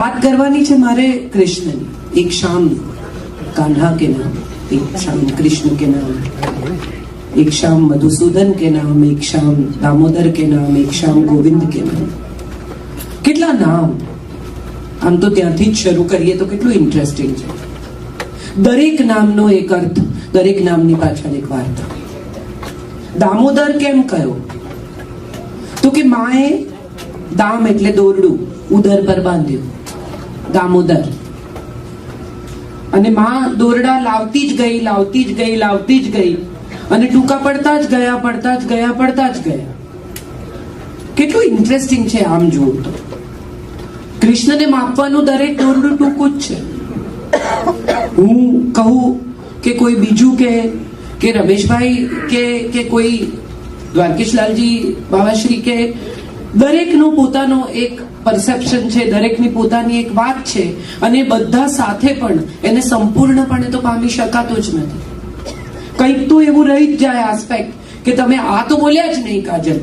बात करवानी है मारे कृष्ण एक शाम कान्हा के नाम, एक शाम कृष्ण के नाम, एक शाम मधुसूदन के नाम, एक शाम दामोदर के नाम, एक शाम गोविंद के नाम। કેટલા નામ આમ તો ત્યાંથી જ શરૂ કરીએ તો કેટલું ઇન્ટરેસ્ટિંગ છે। દરેક નામનો એક અર્થ, દરેક નામની પાછળ એક વાર્તા। દામોદર કેમ કયો તો કે માએ દામ એટલે દોરડું ઉદર પર બાંધ્યું, દામોદર, અને માં દોરડા લાવતી જ ગઈ, લાવતી જ ગઈ, લાવતી જ ગઈ, અને ટૂંકા પડતા જ ગયા, પડતા જ ગયા, પડતા જ ગયા। કેટલું ઇન્ટરેસ્ટિંગ છે આમ જુઓ તો। કૃષ્ણને માપવાનું દરેક દોરડું ટૂંકું જ છે। હું કહું કે કોઈ બીજું કે રમેશભાઈ કે કોઈ દ્વારકેશલાલજી બાવાશ્રી કે દરેકનું પોતાનો એક પરસેપ્શન છે, દરેકની પોતાની એક વાત છે, અને બધા સાથે પણ એને સંપૂર્ણપણે તો પામી શકાતો જ નથી। કંઈક તો એવું રહી જ જાય આસ્પેક્ટ કે તમે આ તો બોલ્યા જ નહીં કાજલ,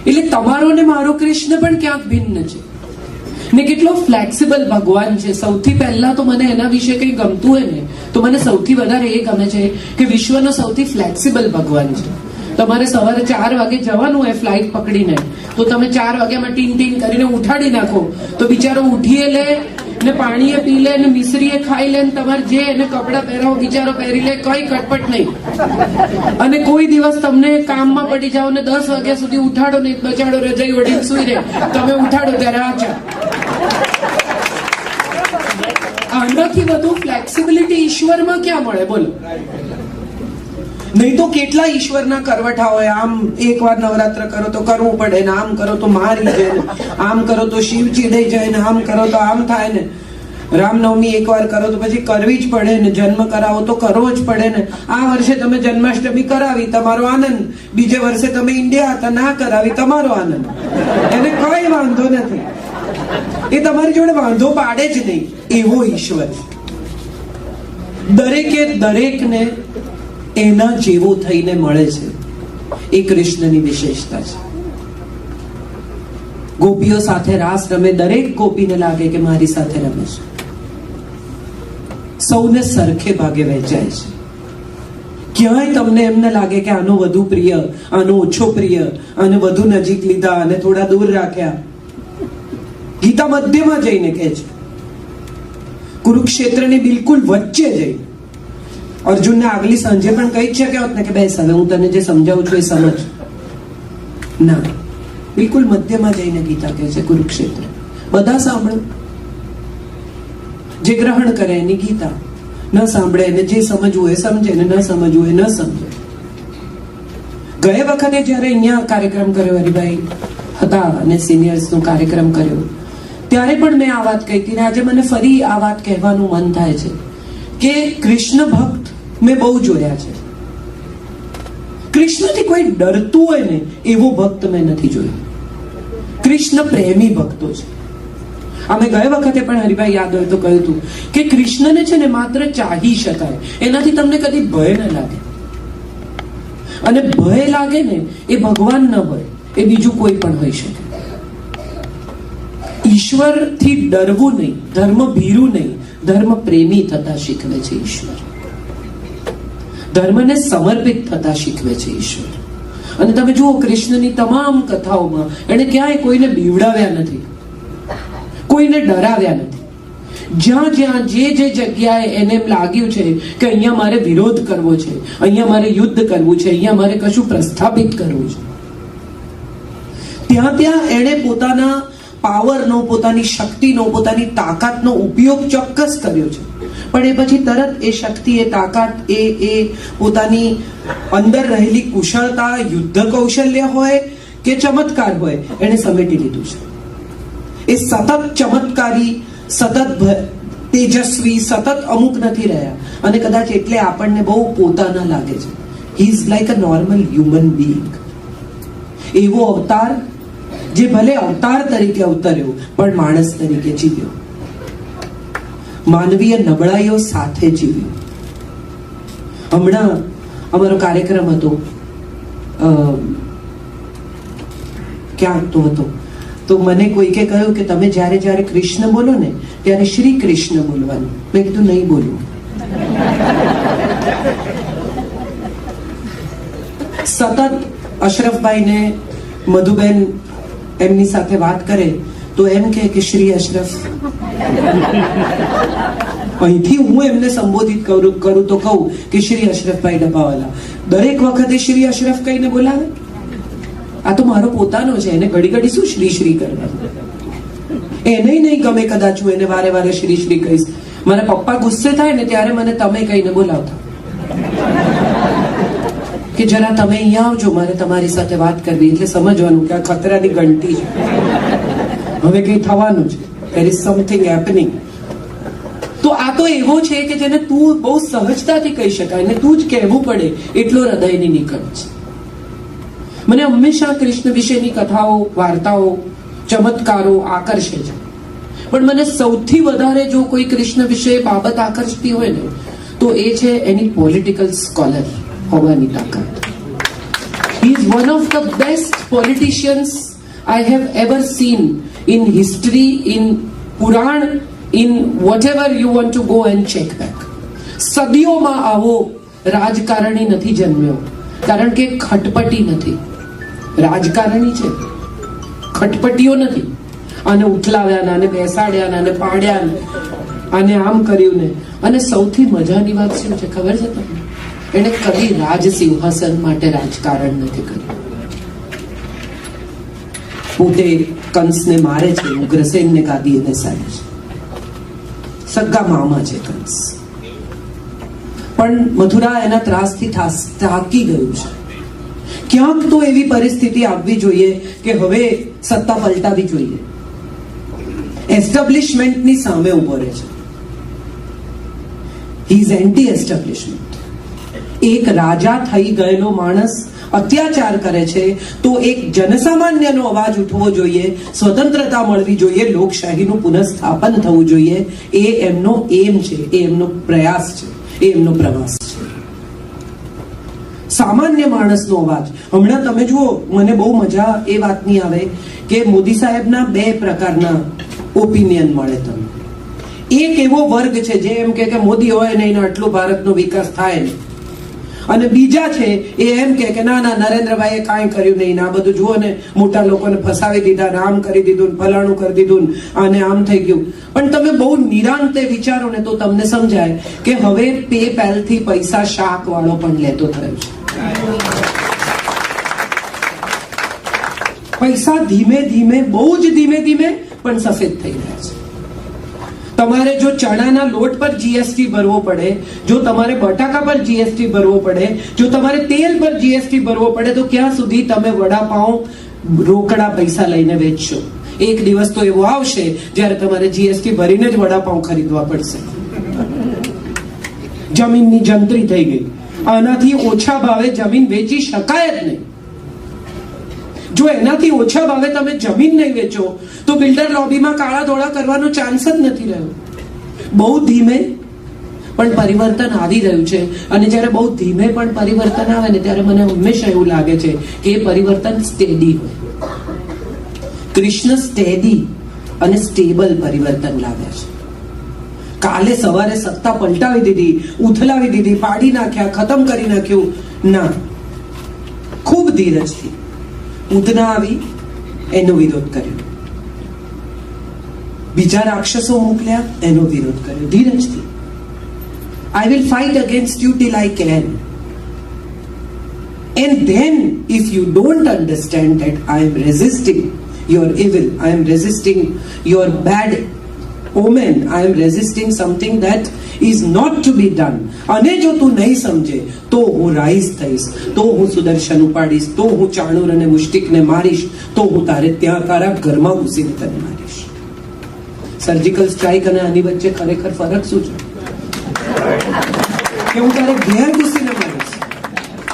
એટલે તમારો ને મારો કૃષ્ણ પણ ક્યાંક ભિન્ન છે ને। કેટલો ફ્લેક્સિબલ ભગવાન છે। સૌથી પહેલા તો મને એના વિશે કંઈ ગમતું હોય ને તો મને સૌથી વધારે એ ગમે છે કે વિશ્વનો સૌથી ફ્લેક્સિબલ ભગવાન છે। તમારે સવારે 4 વાગે જવાનું હોય ફ્લાઇટ પકડીને, તો તમે 4 વાગ્યામાં ટીન ટીન કરીને ઉઠાડી નાખો તો બિચારો ઉઠીએ લે ને પાણીએ પી લે ને મિશ્રીએ ખાઈ લે ને તમારે જે એને કપડાં પહેરાવો બિચારો પહેરી લે, કઈ કટપટ નહીં। અને કોઈ દિવસ તમને કામમાં પડી જાઓ ને 10 વાગ્યા સુધી ઉઠાડો ને બચાડો રજાઈ ઓઢીને સુઈ રહે, તમે ઉઠાડો ત્યારે આચા। આનાથી વધુ ફ્લેક્સિબિલિટી ઈશ્વરમાં ક્યાં મળે બોલો? નહીં તો કેટલા ઈશ્વરના કરવઠા હોય। આમ એકવાર નવરાત્ર કરો તો કરવું પડે ને, આમ કરો તો મારી જાય ને, આમ કરો તો શિવ ચીડાઈ જાય ને, આમ કરો તો આમ થાય ને, રામનવમી એકવાર કરો તો પછી કરવી જ પડે ને, જન્મ કરાવો તો કરવો જ પડે ને। આ વર્ષે તમે જન્માષ્ટમી કરાવી તમારો આનંદ, બીજે વર્ષે તમે ઇન્ડિયા હતા ના કરાવી તમારો આનંદ, એને કઈ વાંધો નથી, એ તમારી જોડે વાંધો પાડે જ નહીં। એવો ઈશ્વર દરેકે દરેકને એના જેવો થઈને મળે છે, એ કૃષ્ણની વિશેષતા છે। ગોપીઓ સાથે રાસ રમે, દરેક ગોપીને લાગે કે મારી સાથે રમે છે, સૌને સરખે ભાગે વહેંચાય છે। ક્યાંય તમને એમ ન લાગે કે આનો વધુ પ્રિય, આનો ઓછો પ્રિય, આને વધુ નજીક લીધા અને થોડા દૂર રાખ્યા। ગીતા મધ્યમાં જઈને કહે છે, કુરુક્ષેત્રની બિલકુલ વચ્ચે જઈ અર્જુનને આગલી સાંજે પણ કહી જ શક્યા હોત ને કે બેસ હવે હું તને જે સમજાવું છું એ સમજ, ના, બિલકુલ મધ્યમાં જઈને ગીતા કહે છે કુરુક્ષેત્ર બધા સાંભળો, જે ગ્રહણ કરે એની ગીતા, ન સાંભળે એને જે સમજવું એ સમજે ને ન સમજવું એ ન સમજે। ગયા વખતે જયારે અહીંયા કાર્યક્રમ કર્યો, હરિભાઈ હતા અને સિનિયર્સનો કાર્યક્રમ કર્યો, ત્યારે પણ મેં આ વાત કહી હતી ને આજે મને ફરી આ વાત કહેવાનું મન થાય છે કે કૃષ્ણ ભક્ત મેં બહુ જોયા છે। કૃષ્ણથી કોઈ ડરતું હોય ને એવો ભક્ત મેં નથી જોયો। કૃષ્ણ પ્રેમી ભક્તો છે। અમે ગયા વખતે પણ હરિભાઈ યાદ હોય તો કહ્યું હતું કે કૃષ્ણને છે ને માત્ર ચાહી શકાય, એનાથી તમને કદી ભય ન લાગે, અને ભય લાગે ને એ ભગવાન ન હોય, એ બીજું કોઈ પણ હોઈ શકે। ઈશ્વરથી ડરવું નહીં, ધર્મ ભીરું નહીં, ધર્મ પ્રેમી થતા શીખવે છે ઈશ્વર, ધર્મને સમર્પિત થતા શીખવે છે ઈશ્વર। અને તમે જુઓ કૃષ્ણની તમામ કથાઓમાં એને ક્યાંય કોઈને બીવડાવ્યા નથી, કોઈને ડરાવ્યા નથી। જ્યાં જ્યાં જે જગ્યાએ એને એમ લાગ્યું છે કે અહીંયા મારે વિરોધ કરવો છે, અહીંયા મારે યુદ્ધ કરવું છે, અહીંયા મારે કશું પ્રસ્થાપિત કરવું છે, ત્યાં ત્યાં એણે પોતાના પાવરનો, પોતાની શક્તિનો, પોતાની તાકાતનો ઉપયોગ ચોક્કસ કર્યો છે, પણ એ પછી તરત એ શક્તિ, એ તાકાત, એ પોતાની અંદર રહેલી કુશળતા, યુદ્ધ કૌશલ્ય હોય કે ચમત્કાર હોય, એને સમેટી લીધું છે। એ સતત ચમત્કારી, સતત તેજસ્વી, સતત અમુક નથી રહ્યા, અને કદાચ એટલે આપણને બહુ પોતાના લાગે છે। He is like a normal human being. એવો અવતાર જે ભલે અવતાર તરીકે અવતર્યો પણ માણસ તરીકે જીવ્યો, માનવીય નબળાઈઓ સાથે જીવ્યો। હમણાં અમારો કાર્યક્રમ હતો, ક્યાંક તો હતો, તો મને કોઈકે કહ્યું કે તમે જ્યારે જ્યારે કૃષ્ણ બોલો ને ત્યારે શ્રી કૃષ્ણ બોલવાનું. મેં કીધું નહીં બોલવું. સતત અશરફભાઈને મધુબેન એમની સાથે વાત કરે તો એમ કે શ્રી અશરફ. અહીંથી હું એમને સંબોધિત કરું તો કહું કે શ્રી અશરફભાઈ ડબ્બાવાલા. દરેક વખતે શ્રી અશરફ કહીને બોલાવે. આ તો મારો પોતાનો છે, એને ઘડી ઘડી શું શ્રી શ્રી કરવાનું. એને નહીં ગમે કદાચ હું એને વારે વારે શ્રી શ્રી કહીશ. મારા પપ્પા ગુસ્સે થાય ને ત્યારે મને તમે કહીને બોલાવતા કે જરા તમે અહીંયા આવજો, મારે તમારી સાથે વાત કરવી. એટલે સમજવાનું કે આ ખતરાની ઘંટી છે, હવે કઈ થવાનું છે. there is something happening. તો આ તો એવો છે કે જેને તું બહુ સહજતાથી કહી શકાય ને તું જ કહેવું પડે એટલો હૃદયની નીકળ છે. મને હંમેશા કૃષ્ણ વિશેની કથાઓ, વાર્તાઓ, ચમત્કારો આકર્ષે છે. પણ મને સૌથી વધારે જો કોઈ કૃષ્ણ વિશે બાબત આકર્ષતી હોય ને તો એ છે એની પોલિટિકલ સ્કોલર હોવાની તાકાત. He is one of the best politicians I have ever seen in history, in Puran, in whatever you want to go and check back. સદીઓમાં આવો રાજકારણી નથી જન્મ્યો, કારણ કે ખટપટી નથી. રાજકારણી છે, ખટપટીઓ નથી. આને ઉઠલાવ્યા, આને બેસાડ્યા, આને પાડ્યા, આને આમ કર્યું ને. અને સૌથી મજાની વાત શું છે ખબર છે તમને? એને કદી રાજ સિંહાસન માટે રાજકારણ નથી કર્યું. પોતે કંસને મારે છે, ઉગ્રસેનને ગાદીએ બેસાડે છે. સગા મામા છે કંસ. પણ મથુરા એના ત્રાસથી થાકી ગયું છે. ક્યાંક તો એવી પરિસ્થિતિ આવવી જોઈએ કે હવે સત્તા પલટાવી જોઈએ. એસ્ટાબ્લિશમેન્ટની સામે ઉભો રહે છે. He is anti establishment. એક રાજા થઈ ગયેલો માણસ અત્યાચાર કરે છે તો એક જનસામાન્યનો અવાજ ઉઠવો જોઈએ, સ્વતંત્રતા મળવી જોઈએ, લોકશાહીનું પુનઃસ્થાપન થવું જોઈએ. એ એમનો એમ છે, એ એમનો પ્રયાસ છે, એ એમનો પ્રવાસ છે. સામાન્ય માણસનો અવાજ. હમણાં તમે જુઓ, મને બહુ મજા એ વાતની આવે કે મોદી સાહેબના બે પ્રકારના ઓપિનિયન મળે તમને. એક એવો વર્ગ છે જે એમ કે મોદી હોય ને આટલો ભારતનો વિકાસ થાય ને, અને બીજા છે એ એમ કે ના ના નરેન્દ્રભાઈએ કાંઈ કર્યું નહીં, આ બધું જુઓ ને મોટા લોકોને ફસાવી દીધા, ને આમ કરી દીધું, ફલાણું કરી દીધું, અને આમ થઈ ગયું. પણ તમે બહુ નિરાંતે વિચારો ને તો તમને સમજાય કે હવે પેપેલ થી પૈસા શાક વાળો પણ લેતો થયો છે. પૈસા ધીમે ધીમે, બહુ જ ધીમે ધીમે પણ સફેદ થઈ રહ્યા છે. તમારે જો ચણાના લોટ પર જીએસટી ભરવો પડે, જો તમારે બટાકા પર જીએસટી ભરવો પડે, જો તમારે તેલ પર જીએસટી ભરવો પડે, તો ક્યાં સુધી તમે વડાપાઉં રોકડા પૈસા લઈને વેચશો? એક દિવસ તો એવો આવશે જ્યારે તમારે જીએસટી ભરીને જ વડાપાઉં ખરીદવા પડશે. જમીનની જંત્રી થઈ ગઈ. આનાથી ઓછા ભાવે જમીન વેચી શકાય જ નહીં. જો એનાથી ઓછા ભાવે તમે જમીન નહીં વેચો તો બિલ્ડર લોબીમાં કાળા ધોળા કરવાનો ચાન્સ જ નથી રહ્યો. બહુ ધીમે પણ પરિવર્તન આવી રહ્યું છે. અને જ્યારે બહુ ધીમે પણ પરિવર્તન આવે ને ત્યારે મને હંમેશા એવું લાગે છે કે એ પરિવર્તન સ્ટેડી હોય. કૃષ્ણ સ્ટેડી અને સ્ટેબલ પરિવર્તન લાવ્યા છે. કાલે સવારે સત્તા પલટાવી દીધી, ઉથલાવી દીધી, પાડી નાખ્યા, ખતમ કરી નાખ્યું ના. ખૂબ ધીરજથી ઉધના આવી એનો વિરોધ કર્યો, બીજા રાક્ષસો મોકલ્યા એનો વિરોધ કર્યો. ધીરજથી. I will fight against you till I can. And then if you don't understand that I am resisting your evil, I am resisting your bad omen, I am resisting something that is not to be done. અને જો તું નહીં સમજે તો હું rise થઈશ, તો હું સુદર્શન ઉપાડીશ, તો હું ચાણૂર અને મુષ્ટિકને મારીશ, તો હું તારે ત્યાં તારા ઘરમાં ઘૂસીને તને મારીશ. સર્જિકલ સ્ટ્રાઇક અને આની વચ્ચે ખરેખર ફરક શું છે? કે હું તારે ઘેર ઘૂસીને મારીશ.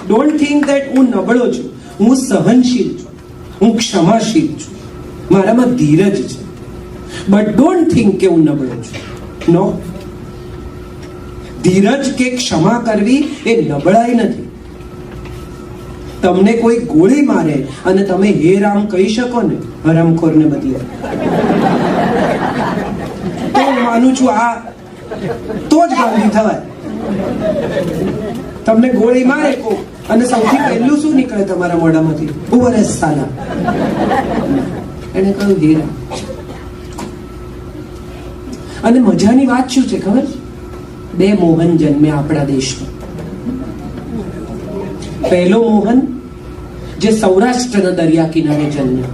ડોન્ટ થિંક ધેટ હું નબળો છું. હું સહનશીલ છું, હું ક્ષમાશીલ છું, મારામાં ધીરજ છે. બટ ડોન્ટ થિંક કે હું નબળો છું. નો. ધીરજ કે ક્ષમા કરવી એ નબળાઈ નથી. તમને કોઈ ગોળી મારે અને તમે હે રામ કહી શકો ને હરામખોરને બદલે. તો હું માનું છું આ તો જ ગાંધી થવાય. તમને ગોળી મારે કો અને સૌથી પહેલું શું નીકળે તમારા મોઢામાંથી? ઉવરસ સાલા. એને કહ્યું હીરા. અને મજાની વાત શું છે ખબર? 2 મોહન જન્મ્યા આપણા દેશમાં. પહેલો મોહન જે સૌરાષ્ટ્રના દરિયા કિનારે જન્મ્યો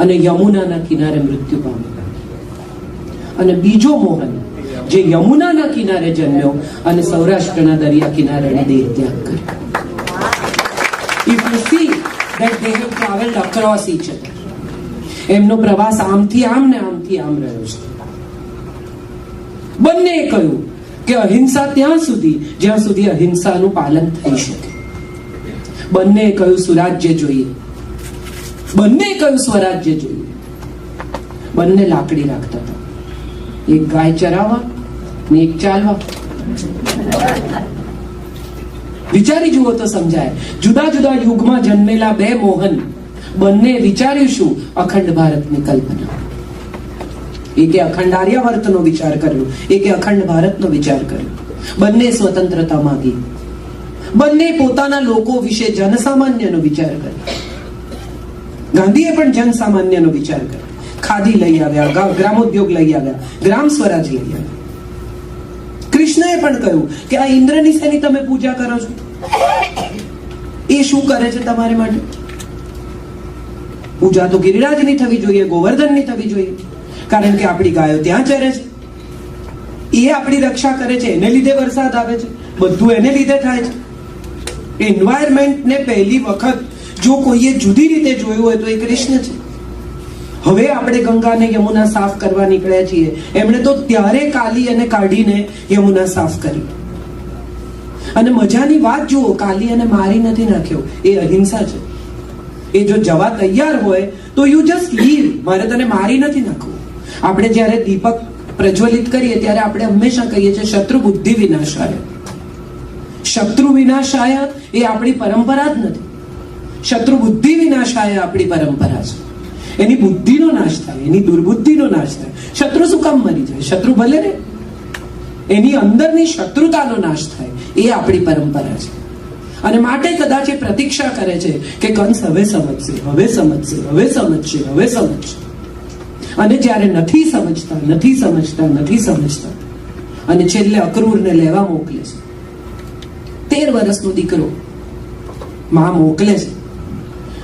અને યમુનાના કિનારે મૃત્યુ પામ્યો, અને બીજો મોહન જે યમુનાના કિનારે જન્મ્યો અને સૌરાષ્ટ્રના દરિયા કિનારે એને દેહ ત્યાગ કર્યો. If you see that they have traveled across each other. એમનો પ્રવાસ આમથી આમ ને આમથી આમ રહ્યો છે. બંને કહ્યું કે અહિંસા ત્યાં સુધી જ્યાં સુધી અહિંસાનું પાલન થઈ શકે. બંને કહ્યું સુરાજ્ય જોઈએ, બંને કહ્યું સ્વરાજ્ય જોઈએ. બંને લાકડી રાખતા હતા, એક ગાય ચરાવવા ને એક ચાલવા. વિચારી જુઓ તો સમજાય. જુદા જુદા યુગમાં જન્મેલા 2 મોહન, બંને વિચાર્યું શું? અખંડ ભારતની કલ્પના. એકે અખંડ આર્યાવર્તનો વિચાર કર્યો, એકે અખંડ ભારતનો વિચાર કર્યો. બંને સ્વતંત્રતા માંગી, બંને પોતાના લોકો વિશે જનસામાન્યનો વિચાર કર્યો. ગાંધીએ પણ જનસામાન્યનો વિચાર કર્યો. ખાદી લઈ આવ્યા, ગ્રામોદ્યોગ લઈ આવ્યા, ગ્રામ સ્વરાજ લઈ આવ્યા. કૃષ્ણએ પણ કહ્યું કે આ ઇન્દ્રની શેની તમે પૂજા કરો છો? એ શું કરે છે તમારે માટે? પૂજા તો ગિરિરાજની થવી જોઈએ, ગોવર્ધનની થવી જોઈએ, કારણ કે આપણી ગાયો ત્યાં ચરે છે, એ આપણી રક્ષા કરે છે, એને લીધે વરસાદ આવે છે, બધું એને લીધે થાય છે. એન્વાયરમેન્ટને પહેલી વખત જો કોઈએ જુદી રીતે જોયું હોય તો એ કૃષ્ણ છે. હવે આપણે ગંગા અને યમુના સાફ કરવા નીકળ્યા છીએ. એમણે તો ત્યારે કાલી અને કાઢીને યમુના સાફ કરી. અને મજાની વાત જુઓ, કાલી અને મારી નથી નાખ્યો, એ અહિંસા છે. એ જો જવા તૈયાર હોય તો યુ જસ્ટ લીવ. મારે તને મારી નથી નાખવું. આપણે જ્યારે દીપક પ્રજ્વલિત કરીએ ત્યારે આપણે હંમેશા કહીએ છીએ શત્રુ બુદ્ધિ વિનાશાય. શત્રુ વિનાશાય એ આપણી પરંપરા જ નથી. શત્રુ બુદ્ધિ વિનાશાય આપણી પરંપરા છે. એની બુદ્ધિનો નાશ થાય, એની દુર્બુદ્ધિનો નાશ થાય. શત્રુ શું કામ મરી જાય? શત્રુ ભલે ને, એની અંદરની શત્રુતાનો નાશ થાય, એ આપણી પરંપરા છે. અને માટે કદાચ એ પ્રતીક્ષા કરે છે કે કંસ હવે સમજશે, હવે સમજશે, હવે સમજશે, હવે સમજશે. અને જ્યારે નથી સમજતા, નથી સમજતા, નથી સમજતા, અને છેલ્લે અક્રૂરને લેવા મોકલે છે. 13 વર્ષનો દીકરો માં મોકલે છે.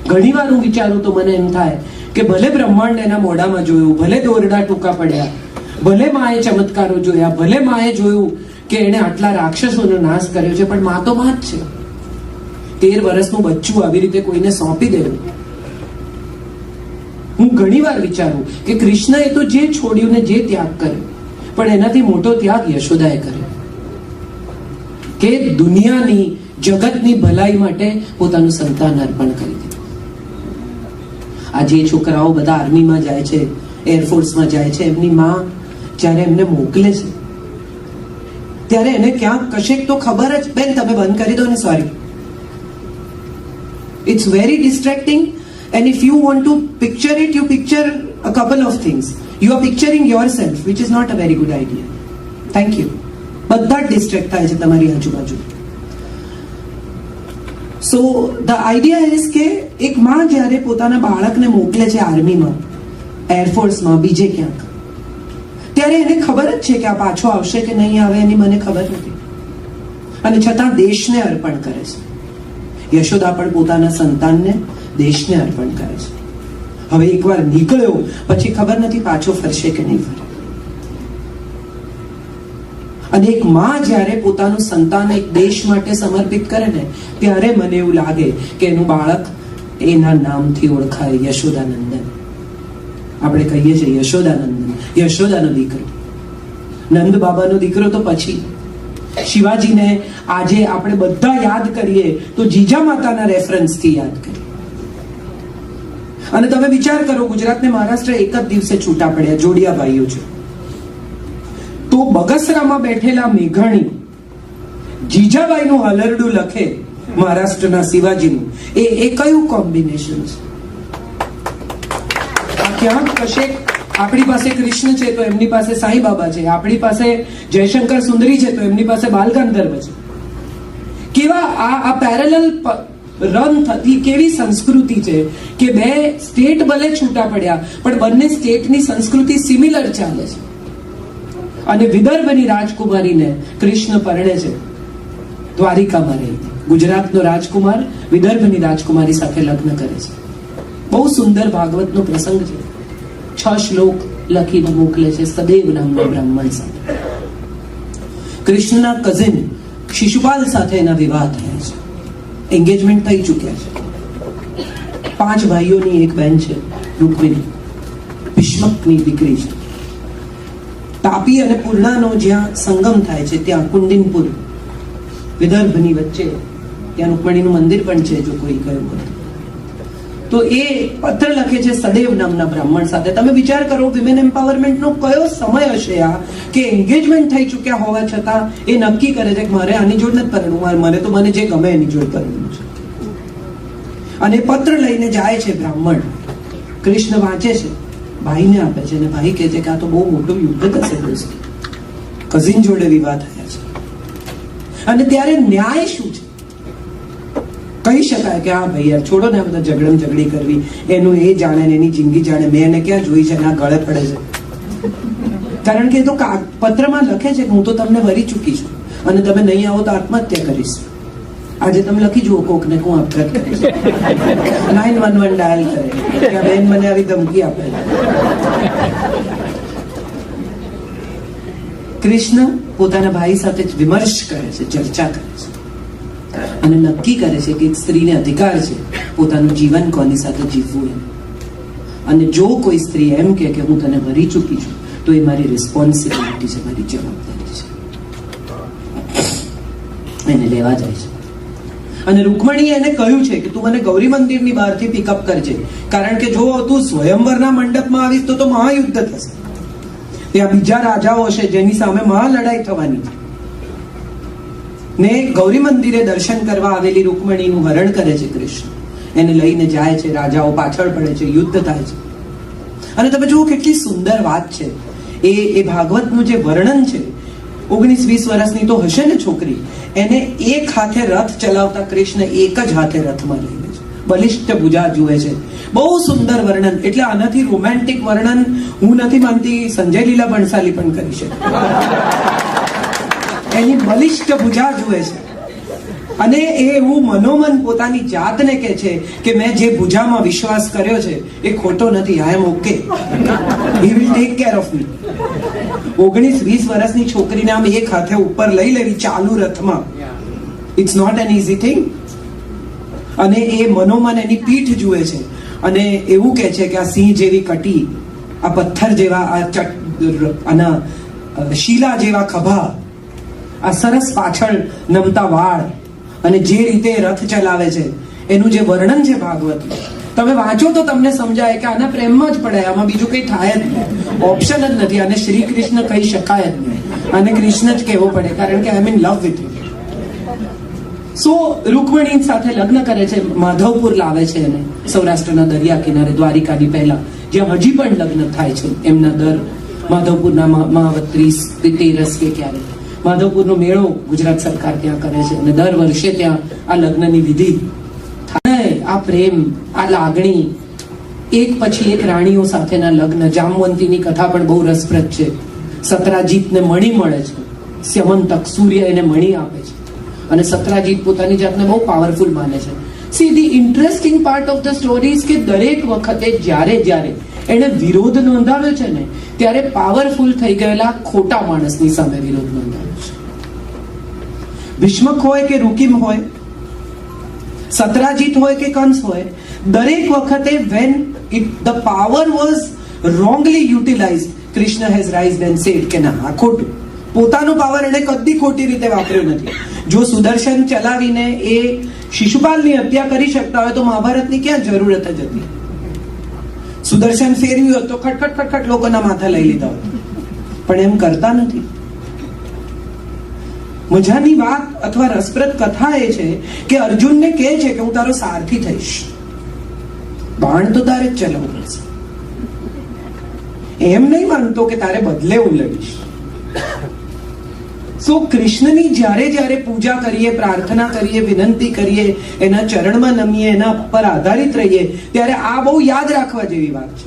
ઘણીવાર હું વિચારું તો મને એમ થાય કે ભલે બ્રહ્માંડ એના મોઢામાં જોયું, ભલે દોરડા ટૂંકા પડ્યા, ભલે માએ ચમત્કારો જોયા, ભલે માએ જોયું કે એને આટલા રાક્ષસોનો નાશ કર્યો છે, પણ માં તો માં જ છે. 13 વર્ષનું બચ્ચું આવી રીતે કોઈને સોંપી દેવું. હું ઘણીવાર વિચારું કે કૃષ્ણએ તો જે છોડ્યું ને જે ત્યાગ કર્યો, પણ એનાથી મોટો ત્યાગ યશોદાએ કર્યો કે દુનિયાની, જગતની ભલાઈ માટે પોતાનું સંતાન અર્પણ કરી દીધું. આજે છોકરાઓ બધા આર્મીમાં જાય છે, એરફોર્સમાં જાય છે, એમની માં જ્યારે એમને મોકલે છે ત્યારે એને ક્યાંક કશેક તો ખબર જ, બેન તમે બંધ કરી દો ને, sorry, it's very distracting, and if you want to picture it, you picture a couple of things. You are picturing yourself, which is not a very good idea. Thank you. બધા જ ડિસ્ટ્રેક્ટ થાય છે તમારી આજુબાજુ. સો the idea is કે એક માં જ્યારે પોતાના બાળકને મોકલે છે આર્મીમાં, એરફોર્સમાં, બીજે ક્યાંક, ત્યારે એને ખબર જ છે કે આ પાછો આવશે કે નહીં આવે એની મને ખબર નથી, અને છતાં દેશને અર્પણ કરે છે. યશોદા પણ પોતાના સંતાનને દેશને અર્પણ કરે છે. હવે એકવાર નીકળ્યો પછી ખબર નથી પાછો ફરશે કે નહીં ફરે. અને એક માં જ્યારે પોતાનું સંતાન એક દેશ માટે સમર્પિત કરે ને, ત્યારે મને એવું લાગે કે એનું બાળક એના નામથી ઓળખાય, યશોદાનંદન. આપણે કહીએ છીએ યશોદાનંદન, યશોદાનો દીકરો. નંદ બાબાનો દીકરો તો પછી. શિવાજીને આજે આપણે બધા યાદ કરીએ તો જીજા માતાના રેફરન્સથી યાદ કરીએ. અને તમે વિચાર કરો, ગુજરાત ને મહારાષ્ટ્ર એક જ દિવસે છૂટા પડ્યા, જોડિયા ભાઈઓ છે. તો બગસરામાં બેઠેલા મેઘાણી જીજાબાઈનું હલરડું લખે મહારાષ્ટ્રના શિવાજીનું, એ કયું કોમ્બિનેશન છે? ક્યાંક કશેક આપણી પાસે કૃષ્ણ છે તો એમની પાસે સાંઈ બાબા છે, આપણી પાસે જયશંકર સુંદરી છે તો એમની પાસે બાલગંધર્વ છે. કેવા આ પેરેલલ રન થતી કેવી સંસ્કૃતિ છે કે બે સ્ટેટ ભલે છૂટા પડ્યા પણ બંને સ્ટેટની સંસ્કૃતિ સિમિલર ચાલે છે. અને વિદર્ભની રાજકુમારીને કૃષ્ણ પરણે છે દ્વારિકામાં રહી. ગુજરાતનો રાજકુમાર વિદર્ભની રાજકુમારી સાથે લગ્ન કરે છે. બહુ સુંદર ભાગવતનો પ્રસંગ છે. 6 શ્લોક લખીને મોકલે છે સદેવ નામના બ્રાહ્મણ સાથે. કૃષ્ણના કઝિન શિશુપાલ સાથે એના વિવાહ થયા છે. એન્ગેજમેન્ટ થઈ ચૂક્યા છે. 5 ભાઈઓની એક બહેન છે રૂકમિણી, ભીષ્મકની દીકરી છે. તાપી અને પૂર્ણાનો જ્યાં સંગમ થાય છે ત્યાં કુંડિનપુર વિદર્ભની વચ્ચે ત્યાં રૂકમણીનું મંદિર પણ છે જો કોઈ ગયું હોય તો. એ પત્ર લખે છે સદેવ નામના બ્રાહ્મણ સાથે. તમે વિચાર કરો વિમેન એમ્પાવરમેન્ટનો કયો સમય હશે આ કે એન્ગેજમેન્ટ થઈ ચૂક્યા હોવા છતાં એ નક્કી કરે છે કે મારે આની જોડ નથી પરણવું, મને તો મને જે ગમે એની જોડ પરણવું છે. અને પત્ર લઈને જાય છે બ્રાહ્મણ. કૃષ્ણ વાંચે છે, ભાઈને આપે છે અને ભાઈ કહે છે કે આ તો બહુ મોટું યુદ્ધ થશે દોસ્ત. કઝિન જોડે વિવાહ થયા છે અને ત્યારે ન્યાય શું છે? કહી શકાય કે હા ભાઈ યાર છોડો ને આ બધા ઝઘડી કરવી, એનું એ જાણે ને એની જિંદગી જાણે, મેં એને ક્યાં જોઈ છે, આ ગળે પડે છે. કારણ કે એ તો પત્રમાં લખે છે કે હું તો તમને વરી ચૂકી છું અને તમે નહીં આવો તો આત્મહત્યા કરીશ. આજે તમે લખી જુઓ કોકને હું આપઘાત કરીશ. 911 ડાયલ કરે કે બેન મને આવી ધમકી આપે. કૃષ્ણ પોતાના ભાઈ સાથે વિમર્શ કરે છે, ચર્ચા કરે છે અને નક્કી કરે છે કે એક સ્ત્રીને અધિકાર છે પોતાનું જીવન કોની સાથે જીવવું એમ. અને જો કોઈ સ્ત્રી એમ કે હું તને વરી ચૂકી છું તો એ મારી રિસ્પોન્સિબિલિટી છે, મારી જવાબદારી છે. એને લેવા જાય છે અને રૂકમણીએ એને કહ્યું છે કે તું મને ગૌરી મંદિરની બહારથી પિકઅપ કરજે, કારણ કે જો તું સ્વયંવરના મંડપમાં આવીશ તો મહાયુદ્ધ થશે. ત્યાં બીજા રાજાઓ છે જેની સામે મહાલડાઈ થવાની છે. ને ગૌરી મંદિરે દર્શન કરવા આવેલી રૂકમણીનું હરણ કરે છે કૃષ્ણ. એને લઈને જાય છે, રાજાઓ પાછળ પડે છે, યુદ્ધ થાય છે. અને તમે જુઓ કેટલી સુંદર વાત છે. એ ભાગવતનું જે વર્ણન છે, 19-20 વર્ષની તો હશે ને છોકરી, એને એક હાથે રથ ચલાવતા કૃષ્ણ એક જ હાથે રથમાં લઈને છે. બલિષ્ઠ ભુજા જુએ છે. બહુ સુંદર વર્ણન. એટલે આનાથી રોમેન્ટિક વર્ણન હું નથી માનતી સંજય લીલા ભણસાલી પણ કરી શકે. એની બલિષ્ઠ ભુજા જુએ છે અને એ એવું મનોમન પોતાની જાતને કહે છે કે મેં જે ભુજામાં વિશ્વાસ કર્યો છે એ ખોટો નથી. I am okay, he will take care of me. 19-20 વર્ષની છોકરીને આમ એક હાથે ઉપર લઈ લેવી ચાલુ રથમાં, it's not an easy thing. અને એ મનોમન એની પીઠ જુએ છે અને એવું કહે છે કે આ સિંહ જેવી કટી, આ પથ્થર જેવા આના શીલા જેવા ખભા, આ સરસ પાછળ નમતા વાળ અને જે રીતે રથ ચલાવે છે એનું જે વર્ણન છે ભાગવતનું, તમે વાંચો તો તમને સમજાય કે આના પ્રેમમાં જ પડાય, આમાં બીજું કંઈ થાય જ નહીં, ઓપ્શન જ નથી. આને શ્રી કૃષ્ણ કહી શકાય જ નહીં, આને કૃષ્ણ જ કહેવો પડે, કારણ કે આઈ એમ ઇન લવ વિથ યુ. સો રૂકમણી સાથે લગ્ન કરે છે, માધવપુર લાવે છે એને, સૌરાષ્ટ્રના દરિયા કિનારે, દ્વારિકાની પહેલા, જ્યાં હજી પણ લગ્ન થાય છે એમના દર માધવપુરના મહાવત્રી તેરસ કે ક્યારે માધવપુરનો મેળો ગુજરાત સરકાર ત્યાં કરે છે અને દર વર્ષે ત્યાં આ લગ્નની વિધિ થાય. આ પ્રેમ, આ લાગણી, એક પછી એક રાણીઓ સાથેના લગ્ન. જામવંતીની કથા પણ બહુ રસપ્રદ છે. સત્રાજીતને મણી મળે છે, સ્યમંતક સૂર્ય એને મણી આપે છે અને સત્રાજીત પોતાની જાતને બહુ પાવરફુલ માને છે. C the interesting part of the story is કે દરેક વખતે જ્યારે એને વિરોધ નોંધાવ્યો છે ને ત્યારે પાવરફુલ થઈ ગયેલા ખોટા માણસની સામે વિરોધ નોંધાવ્યો છે. ભીષ્મક હોય કે રૂકિમ હોય, સત્રાજીત હોય કે કંસ હોય, દરેક વખતે when the power was wrongly utilized, Krishna has raised and said કે ના, આ ખોટું. પોતાનો પાવર એને કદી ખોટી રીતે વાપર્યો નથી. જો સુદર્શન ચલાવીને એ શિશુપાલની હત્યા કરી શકતા હોય તો મહાભારતની ક્યાં જરૂરત જ હતી? સુદર્શન ફેરવ્યું હોત તો ખટખટ લોકોના માથા લઈ લીધા હોત, પણ એમ કરતા નથી. મજાની વાત અથવા રસપ્રદ કથા એ છે કે અર્જુનને કહે છે કે હું તારો સારથી થઈશ, બાણ તો તારે જ ચલાવવું પડશે. એમ નહીં માનતો કે તારે બદલે હું લડીશ. સો કૃષ્ણની જ્યારે જ્યારે પૂજા કરીએ, પ્રાર્થના કરીએ, વિનંતી કરીએ, એના ચરણમાં નમીએ, એના પર આધારિત રહીએ, ત્યારે આ બહુ યાદ રાખવા જેવી વાત છે.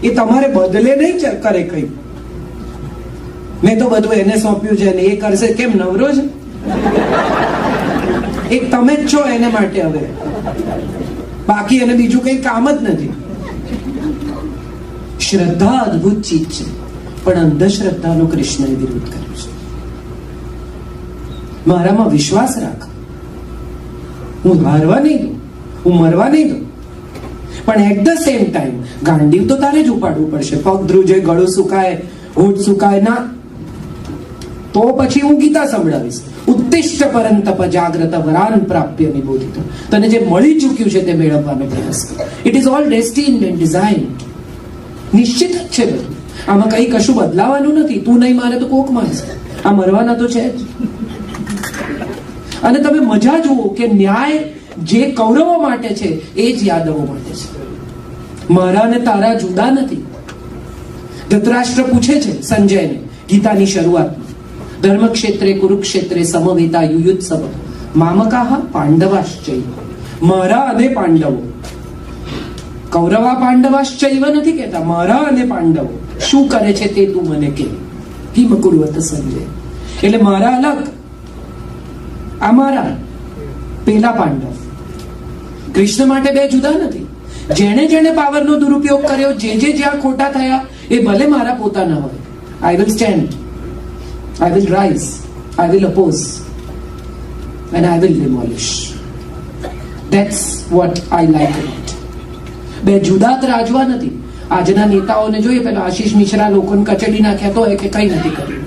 એ તમારે બદલે નહીં કરે કઈ. મેં તો બધું એને સોંપ્યું છે ને એ કરશે, કેમ નવરો છે? એક તમે જ છો એને માટે. હવે બાકી એને બીજું કઈ કામ જ નથી. શ્રદ્ધા અદ્ભુત ચીજ છે, પણ અંધશ્રદ્ધાનો કૃષ્ણએ વિરોધ કર્યો છે. મારામાં વિશ્વાસ રાખ, હું હારવા નહીં દઉં, હું મરવા નહીં દઉં, પણ at the same time Gandiva તો તારે જ ઉપાડવું પડશે. પગ ધ્રુજે, ગળું સુકાય, હોઠ સુકાય ના, તો પછી હું ગીતા સંભળાવીશ. ઉત્તિષ્ઠ પરંતપ જાગ્રત વરાન પ્રાપ્ય નિબોધિત. તને જે મળી ચૂક્યું છે તે મેળવવાનો પ્રયાસ કર. It is all destined and design. નિશ્ચિત જ છે બધું. આમાં કઈ કશું બદલાવાનું નથી. તું નહીં મારે તો કોક મારશે. આ મરવાના તો છે જ. અને તમે મજા જુઓ કે ન્યાય જે કૌરવો માટે છે એ જ યાદવો માટે છે. મારા અને તારા જુદા નથી. ધૃતરાષ્ટ્ર પૂછે છે સંજયને ગીતાની શરૂઆતમાં, ધર્મક્ષેત્રે કુરુક્ષેત્રે સમવેતા યુયુત્સવ મામકાહ પાંડવાશ્ચૈવ. મારા અને પાંડવો, કૌરવા પાંડવાશ્ચૈવ નથી કહેતા, મારા અને પાંડવો શું કરે છે તે તું મને કહે. કિમ કુર્વત સંજય. એટલે મારા અલગ, આ મારા, પેલા પાંડવ. કૃષ્ણ માટે બે જુદા નથી. જેણે જેણે પાવરનો દુરુપયોગ કર્યો, જે જ્યાં ખોટા થયા, એ ભલે મારા પોતાના હોય. I will stand, I will rise, I will oppose, and I will demolish. That's what I like about. બે જુદા ત્રાજવા નથી. આજના નેતાઓને જોઈએ, પેલા આશીષ મિશ્રા લોકોને કચડી નાખ્યા તો કે કઈ નથી કર્યું.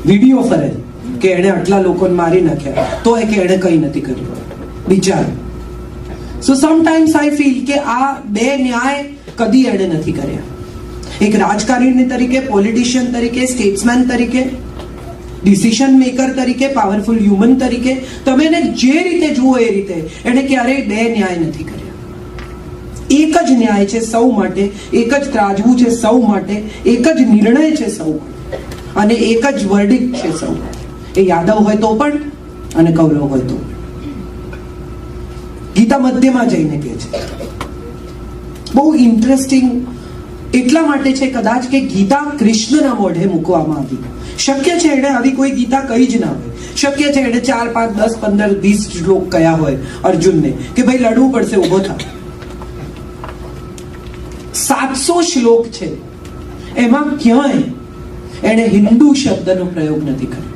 વિડીયો ફરે કે એને આટલા લોકોને મારી નાખ્યા તો કે એને કઈ નથી કર્યું. બિચારો. સો સમટાઈમ્સ આઈ ફીલ કે આ બે ન્યાય કદી એને નથી કર્યા. એક રાજકારણી તરીકે, પોલિટિશિયન તરીકે, સ્ટેટ્સમેન તરીકે, ડિસિઝન મેકર તરીકે, પાવરફુલ હ્યુમન તરીકે, તમે એને જે રીતે જુઓ એ રીતે એને ક્યારેય બે ન્યાય નથી કર્યા. એક જ ન્યાય છે સૌ માટે, એક જ ત્રાજવું છે સૌ માટે, એક જ નિર્ણય છે સૌ માટે, અને એક જ વર્ડિક્ટ છે સૌ માટે. એ યાદવ હોય તો પણ અને કૌરવ હોય તો. ગીતા મધ્યમાં જઈને કહે છે. બહુ ઇન્ટરેસ્ટિંગ એટલા માટે છે કદાચ કે ગીતા કૃષ્ણના મોઢે મૂકવામાં આવી. શક્ય છે એને આવી કોઈ ગીતા કઈ જ ના હોય. શક્ય છે એને 4, 5, 10, 15, 20 શ્લોક કયા હોય અર્જુનને કે ભાઈ લડવું પડશે, ઉભો થા. 700 શ્લોક છે, એમાં ક્યાંય એને હિન્દુ શબ્દનો પ્રયોગ નથી કર્યો.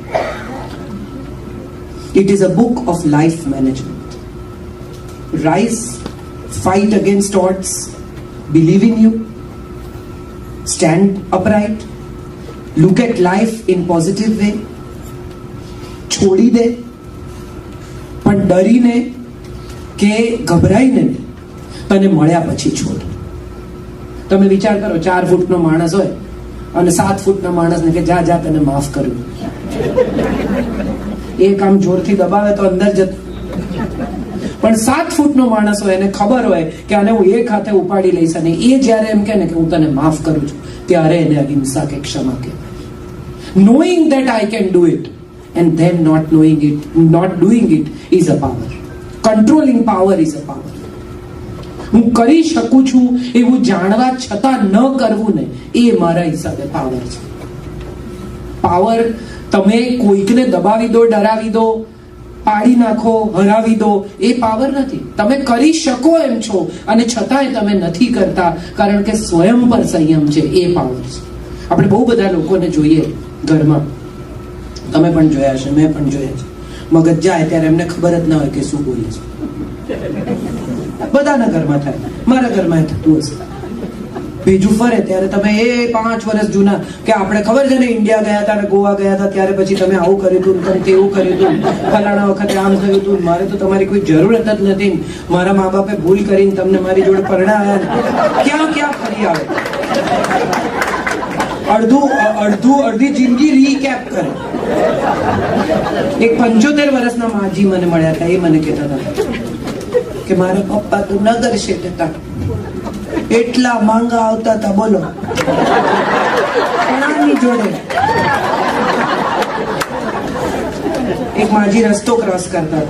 It is a book of life management. Rise, fight against odds, believe in you, stand upright, look at life in positive way. છોડી દે, પણ ડરીને કે ગભરાઈને તને મળ્યા પછી છોડ. તમે વિચાર કરો, 4 ફૂટનો માણસ હોય અને 7 ફૂટના માણસને કે જા જા તને માફ કર્યું. એક આમ જોરથી દબાવે તો અંદર જતો, પણ 7 ફૂટનો માણસ હોય એને ખબર હોય કે આને હું એક હાથે ઉપાડી લઈશ, અને એ જ્યારે એમ કહે ને કે હું તને માફ કરું છું, ત્યારે એને અહિંસા કે ક્ષમા કહેવાય. knowing that I can do it and then not knowing it, not doing it is a power. Controlling power is a power. હું કરી શકું છું એવું જાણવા છતાં ન કરવું ને, એ મારા હિસાબે પાવર છે. પાવર તમે કોઈકને દબાવી દો, ડરાવી દો, પાડી નાખો, હરાવી દો, એ પાવર નથી. તમે કરી શકો એમ છો અને છતાંય તમે નથી કરતા કારણ કે સ્વયં પર સંયમ છે, એ પાવર છે. આપણે બહુ બધા લોકોને જોઈએ ઘરમાં, તમે પણ જોયા છે, મેં પણ જોયા છે, મગજ જાય ત્યારે એમને ખબર જ ના હોય કે શું બોલે છે. બધાના ઘરમાં થાય, મારા ઘરમાં થતું હશે. બીજું ફરે ત્યારે તમે એ 5 વર્ષ જૂના કે આપણે ખબર છે ને ઇન્ડિયા ગયા હતા ને ગોવા ગયા હતા, ત્યારે પછી તમે આવું કર્યું હતું, તમે તેવું કર્યું હતું, ફલાણા વખતે આમ થયું હતું, મારે તો તમારી કોઈ જરૂરત જ નથી, મારા મા બાપે ભૂલ કરીને તમને મારી જોડે પરણાવ્યા. ક્યાં ક્યાં ફરી આવે, અડધી જિંદગી રીકેપ કરે. એક 75 વર્ષના માજી મને મળ્યા હતા, એ મને કહેતા હતા કે મારા પપ્પા તો નગર શેઠ હતા, એટલા માંગા આવતા હતા બોલો, કોણાની જોડે. એક માજી રસ્તો ક્રોસ કરતા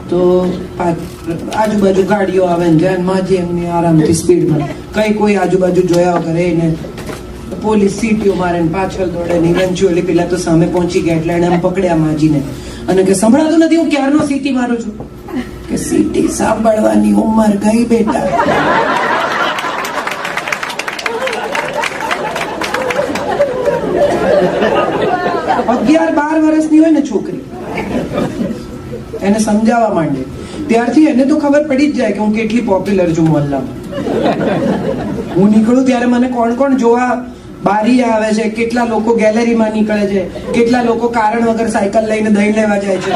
તો આજુબાજુ ગાડીઓ આવે ને જાય, માજી એમની આરામથી સ્પીડમાં, કઈ કોઈ આજુબાજુ જોયા વગર એને પોલીસ સીટીઓ મારે ને પાછળ દોડે ને ઇવેન્ચ્યુઅલી પેલા તો સામે પહોંચી ગયા એટલે એને એમ પકડ્યા માજીને અને કે સંભળાતું નથી હું ક્યારનો સીટી મારું છું. કે સીટી સાંભળવાની ઉંમર ગઈ બેટા. 11-12 વર્ષની હોય ને છોકરી, એને સમજાવવા માંડે ત્યારથી એને તો ખબર પડી જ જાય કે હું કેટલી પોપ્યુલર છું મોહલ્લામાં. હું નીકળું ત્યારે મને કોણ કોણ જોવા બારી આવે છે, કેટલા લોકો ગેલેરીમાં નીકળે છે, કેટલા લોકો કારણ વગર સાયકલ લઈને દહીં લેવા જાય છે.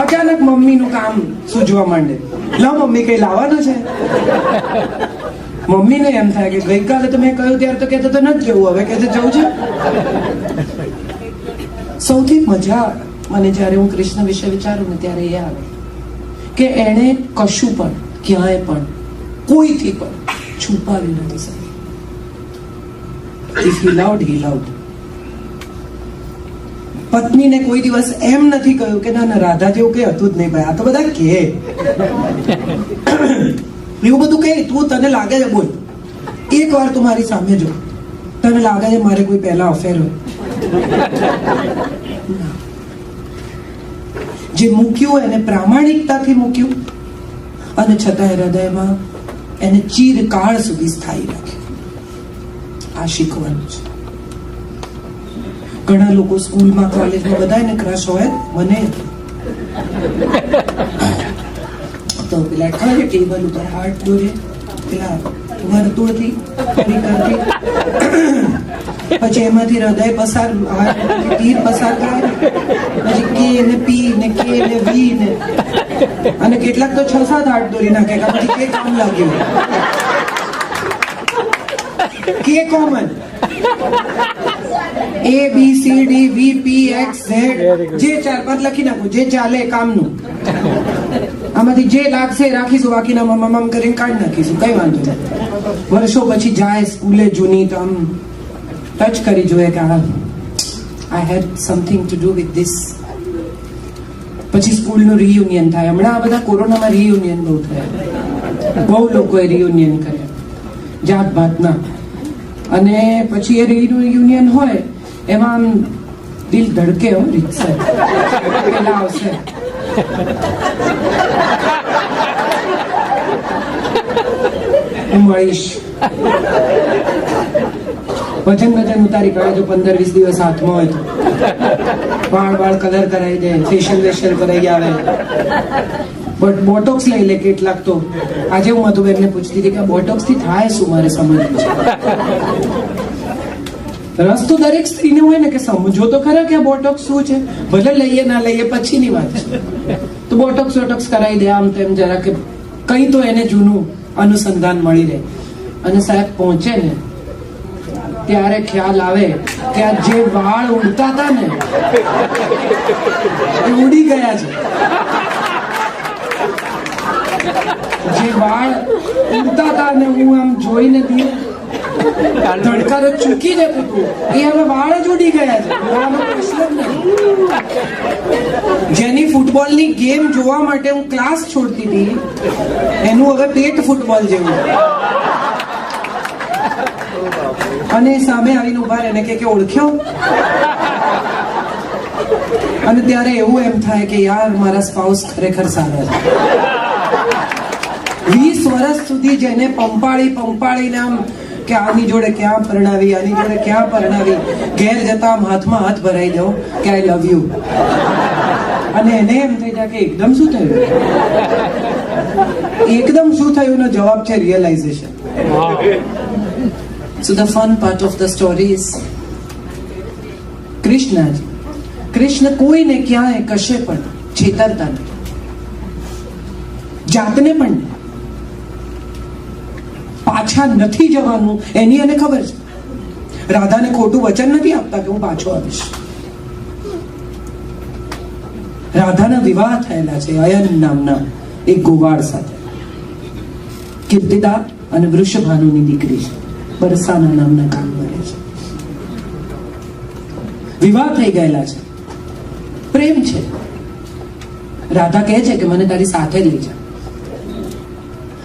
અચાનક મમ્મીનું કામ સૂઝવા માંડે, લા મમ્મી કઈ લાવવાનું છે. મમ્મીને એમ થાય કે ગઈકાલે તો મેં કહ્યું ત્યારે તો કહેતો તો નથી જવું, હવે કે જવું છે. સૌથી મજા મને જ્યારે હું કૃષ્ણ વિશે વિચારું ને ત્યારે એ આવે કે એણે કશું પણ ક્યાંય પણ કોઈથી પણ છુપાવી નથી શક્યું. If he loved, he loved. પત્નીને કોઈ દિવસ એમ નથી કહ્યું કે ના રાધા જેવું કઈ હતું જ નહીં ભાઈ, આ તો બધા કે એવું બધું કે તું તને લાગે છે બોલ, એક વાર તું મારી સામે જો, તને લાગે છે મારે કોઈ પહેલા અફેર હોય. જે મૂક્યું એને પ્રામાણિકતાથી મૂક્યું અને છતાં હૃદયમાં એને ચિરકાળ સુધી સ્થાયી રાખ્યું. આ શીખવાનું છે. ઘણા લોકો સ્કૂલમાં કોલેજમાં બધાને ક્રશ હોય, મને તો પેલા ખરે ટેબલ ઉપર હાથ દોરે, પેલા વર્તુળથી કરતી, પછી એમાંથી હૃદય પસાર, તીર પસાર થાય, પછી કે ને પી ને કે ને વી ને, અને કેટલાક તો 6-7 હાથ દોરી નાખે કે પછી કે કામ લાગ્યું. કે કોમન ABCD VPX Z, જે 4-5 લખી નાખો, જે ચાલે કામનું. આમાંથી જે લાગશે રાખીશું, બાકીના મમ કરીને કાઢી નાખીશું, કઈ વાંધો નહીં. વર્ષો પછી જાય સ્કૂલે જૂની તો આમ ટચ કરી જોઈએ કે I had something to do with this. પછી સ્કૂલનું રિયુનિયન થાય. હમણાં આ બધા કોરોનામાં રિયુનિયન બહુ થયા, બહુ લોકોએ રિયુનિયન કર્યા જાત ભાતના, અને પછી એ રિયુનિયન હોય એમાં આમ દિલ ધડકે હો રીતસર, પેલા આવશે હું મળીશ, વજન ઉતારી કાઢે જો 15-20 દિવસ હાથમાં હોય તો, વાળ કલર કરાવી દે, ફેશિયલ કરાવી આવે, બટ બોટોક્સ લઈ લે કેટલાક તો. આજે હું મધુબેનને પૂછતી હતી કે બોટોક્સ થી થાય શું, મારે સમજવું છે. રસ તો દરેક સ્ત્રીને હોય ને કે સમજો તો ખરા કે આ બોટોક્સ શું છે, ભલે લઈએ ના લઈએ પછીની વાત છે. તો બોટોક્સ કરાવી દે આમ તેમ, જરા કે કઈ તો એને જૂનું અનુસંધાન મળી રહે. અને સાહેબ પહોંચે ને ત્યારે ખ્યાલ આવે કે આ જે વાળ ઉડતા હતા ને એ ઉડી ગયા છે. જે વાળ ઉડતા હતા ને હું આમ જોઈને ધડકારો ચૂકી જતું હતું, એ હવે વાળ જ ઉડી ગયા છે. જેની ફૂટબોલની ગેમ જોવા માટે હું ક્લાસ છોડતી હતી, એનું હવે પેટ ફૂટબોલ જેવું. અને સામે આવીને ઉભા રહે ને કે ઓળખ્યો, અને ત્યારે એવું એમ થાય કે યાર મારા સ્પાઉસ ખરેખર સારા છે. 20 વર્ષ સુધી જેને પંપાળીને આમ કે આની જોડે ક્યાં પરણાવી, આની જોડે ક્યાં પરણાવી, ઘેર જતા આમ હાથમાં હાથ ભરાઈ દો કે આઈ લવ યુ, અને એને એમ થઈ જાય કે એકદમ શું થયું. એકદમ શું થયું નો જવાબ છે realisation. So the fun part of the story is Krishna કોઈને ક્યાંય કશે પણ છેતરતા નથી, જાતને પણ પાછા નથી જવાનું એની એને ખબર છે. રાધાને ખોટું વચન નથી આપતા કે હું પાછો આવીશ. રાધાના વિવાહ થયેલા છે અયન નામના એક ગોવાળ સાથે. કીર્તિદા અને વૃષભાનુની દીકરી છે, બરસાના નામના ગામ મળે છે. વિવાહ થઈ ગયેલા છે, પ્રેમ છે. રાધા કહે છે કે મને તારી સાથે લઈ જા,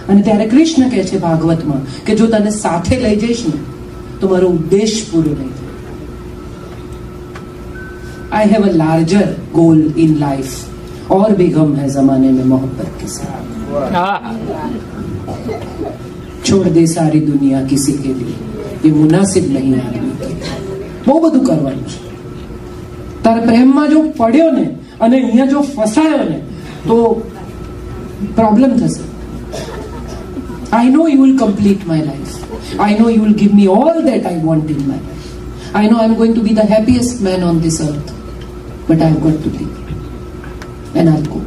અને ત્યારે કૃષ્ણ કહે છે ભાગવતમાં કે જો તને સાથે લઈ જઈશ ને તો મારો ઉદ્દેશ પૂરો નહીં થાય. I have a larger goal in life और भी गम है जमाने में मोहब्बत के साथ. छोड़ दे सारी दुनिया किसी के लिए, ये मुनासिब नहीं आदमी के. બહુ બધું કરવાનું છે. તારે પ્રેમમાં જો પડ્યો ને અને અહીંયા જો ફસાયો ને તો પ્રોબ્લેમ થશે. I know you will complete my life. I know you will give me all that I want in my life. I know I'm going to be the happiest man on this earth. But I've got to leave. And I'll go.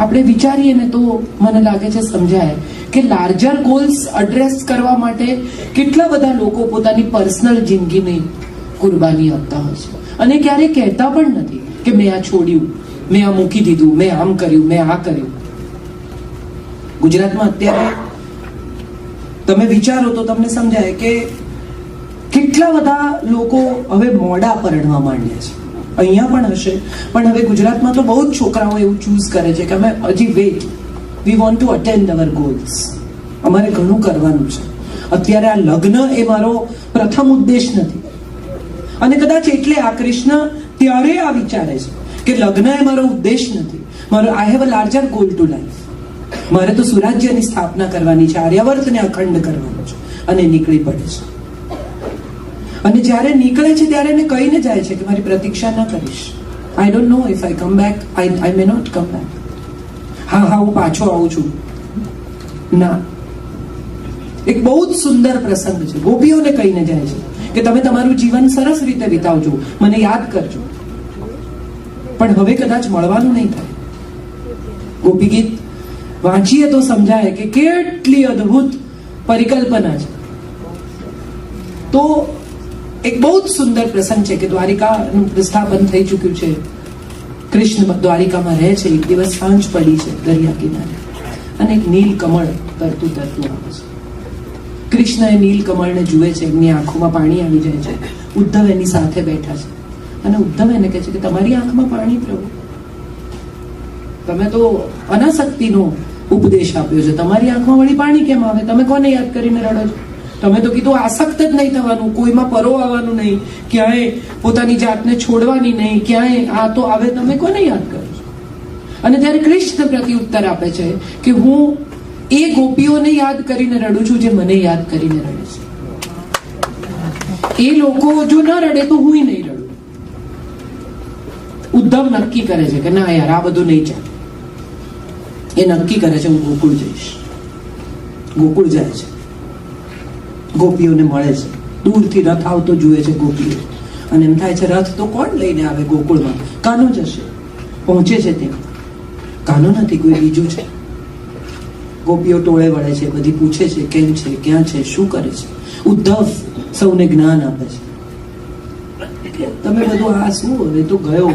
આપણે વિચારીએ ને તો મને લાગે છે સમજાય કે larger goals address કરવા માટે કેટલા બધા લોકો પોતાની પર્સનલ જિંદગીની કુરબાની આપતા હોય છે, અને ક્યારેય કહેતા પણ નથી કે મેં આ છોડ્યું, મેં આ મૂકી દીધું, મેં આમ કર્યું, મેં આ કર્યું. ગુજરાતમાં અત્યારે તમે વિચારો તો તમને સમજાય કે કેટલા બધા લોકો હવે મોડા પરણવા માંડ્યા છે. અહીંયા પણ હશે, પણ હવે ગુજરાતમાં તો બહુ જ છોકરાઓ એવું ચૂઝ કરે છે કે અમે હજી wait, we want to attend our goals. અમારે ઘણું કરવાનું છે. અત્યારે આ લગ્ન એ મારો પ્રથમ ઉદ્દેશ નથી, અને કદાચ એટલે આ કૃષ્ણ ત્યારે આ વિચારે છે કે લગ્ન એ મારો ઉદ્દેશ નથી. મારો I have a larger goal to life. મારે તો સુરાજ્યની સ્થાપના કરવાની છે, આર્યાવર્તને અખંડ કરવાનું છે, અને નીકળી પડે છે. અને જ્યારે નીકળે છે ત્યારે એને કહીને જાય છે કે મારી પ્રતીક્ષા ન કરીશ. I don't know if I come back, I may not come back. હા હું પાછો આવું છું ના. એક બહુ જ સુંદર પ્રસંગ છે. ગોપીઓને કહીને જાય છે કે તમે તમારું જીવન સરસ રીતે વિતાવજો, મને યાદ કરજો, પણ હવે કદાચ મળવાનું નહીં થાય. ગોપી ગીત વાંચીએ તો સમજાય કે કેટલી અદ્ભુત પરિકલ્પના છે. તો એક બહુ જ સુંદર પ્રસંગ છે કે દ્વારિકાનું પ્રસ્થાપન થઈ ચૂક્યું છે. કૃષ્ણ દ્વારિકામાં રહે છે. એક દિવસ સાંજ પડી છે દરિયા કિનારે, અને એક નીલ કમળ તરતું તરતું આવે છે. કૃષ્ણ એ નીલ કમળને જુએ છે, એમની આંખોમાં પાણી આવી જાય છે. ઉદ્ધવ એની સાથે બેઠા છે, અને ઉદ્ધવ એને કહે છે કે તમારી આંખમાં પાણી, પ્રભુ તમે તો અનાસક્તિનો ઉપદેશ આપ્યો છે, તમારી આંખમાં વળી પાણી કેમ આવે? તમે કોને યાદ કરીને રડો છો? તમે તો કીધું આસક્ત જ નહીં થવાનું, કોઈમાં પરોવવાનું નહીં, ક્યાંય પોતાની જાતને છોડવાની નહીં, ક્યાંય આ તો આવે, તમે કોને યાદ કરો છો? અને ત્યારે કૃષ્ણ પ્રત્યુત્તર આપે છે કે હું એ ગોપીઓને યાદ કરીને રડું છું જે મને યાદ કરીને રડે છે. એ લોકો જો ન રડે તો હું નહીં રડું. ઉદ્ધવ નક્કી કરે છે કે ના યાર આ બધું નહીં ચાલે. એ નક્કી કરે છે હું ગોકુળ જઈશ. ગોકુળ જાય છે, ગોપીઓને મળે છે. દૂરથી રથ આવતો જુએ છે ગોપીઓ, અને એમ થાય છે રથ તો કોણ લઈને આવે ગોકુળમાં? કાનો જશે. પહોંચે છે ત્યાં, કાનો નથી, કોઈ બીજું છે. ગોપીઓ ટોળે વળે છે, બધી પૂછે છે કેમ છે, ક્યાં છે, શું કરે છે. ઉદ્ધવ સૌને જ્ઞાન આપે છે. તમે બધું આ શું, હવે તો ગયો,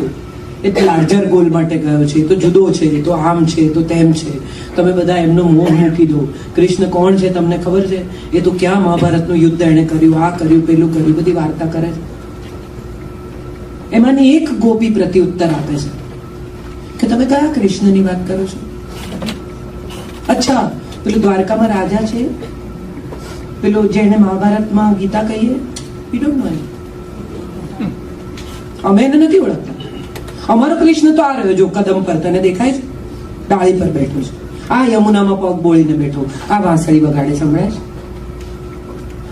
એ તો લાર્જર ગોલ માટે ગયો છે, એ તો જુદો છે, એ તો આમ છે, એ તો તેમ છે. તમે બધા એમનો મોહ મૂકી દો. કૃષ્ણ કોણ છે તમને ખબર છે? એ તો ક્યાં મહાભારતનું યુદ્ધ એને કર્યું, આ કર્યું, પેલું કર્યું, બધી વાર્તા કરે છે. એમાંની એક ગોપી પ્રત્યુત્તર આપે છે કે તમે કયા કૃષ્ણની વાત કરો છો? અચ્છા, પેલું દ્વારકામાં રાજા છે, પેલો જેને મહાભારતમાં ગીતા કહીએ, વી ડોન્ટ નો. અમે એને નથી ઓળખતા. અમારો કૃષ્ણ તો આ રહ્યો, જો કદમ પર તને દેખાય છે, ડાળી પર બેઠો છે, આ યમુનામાં પગ બોળીને બેઠો, આ વાંસળી વગાડે, સંભળાય છે?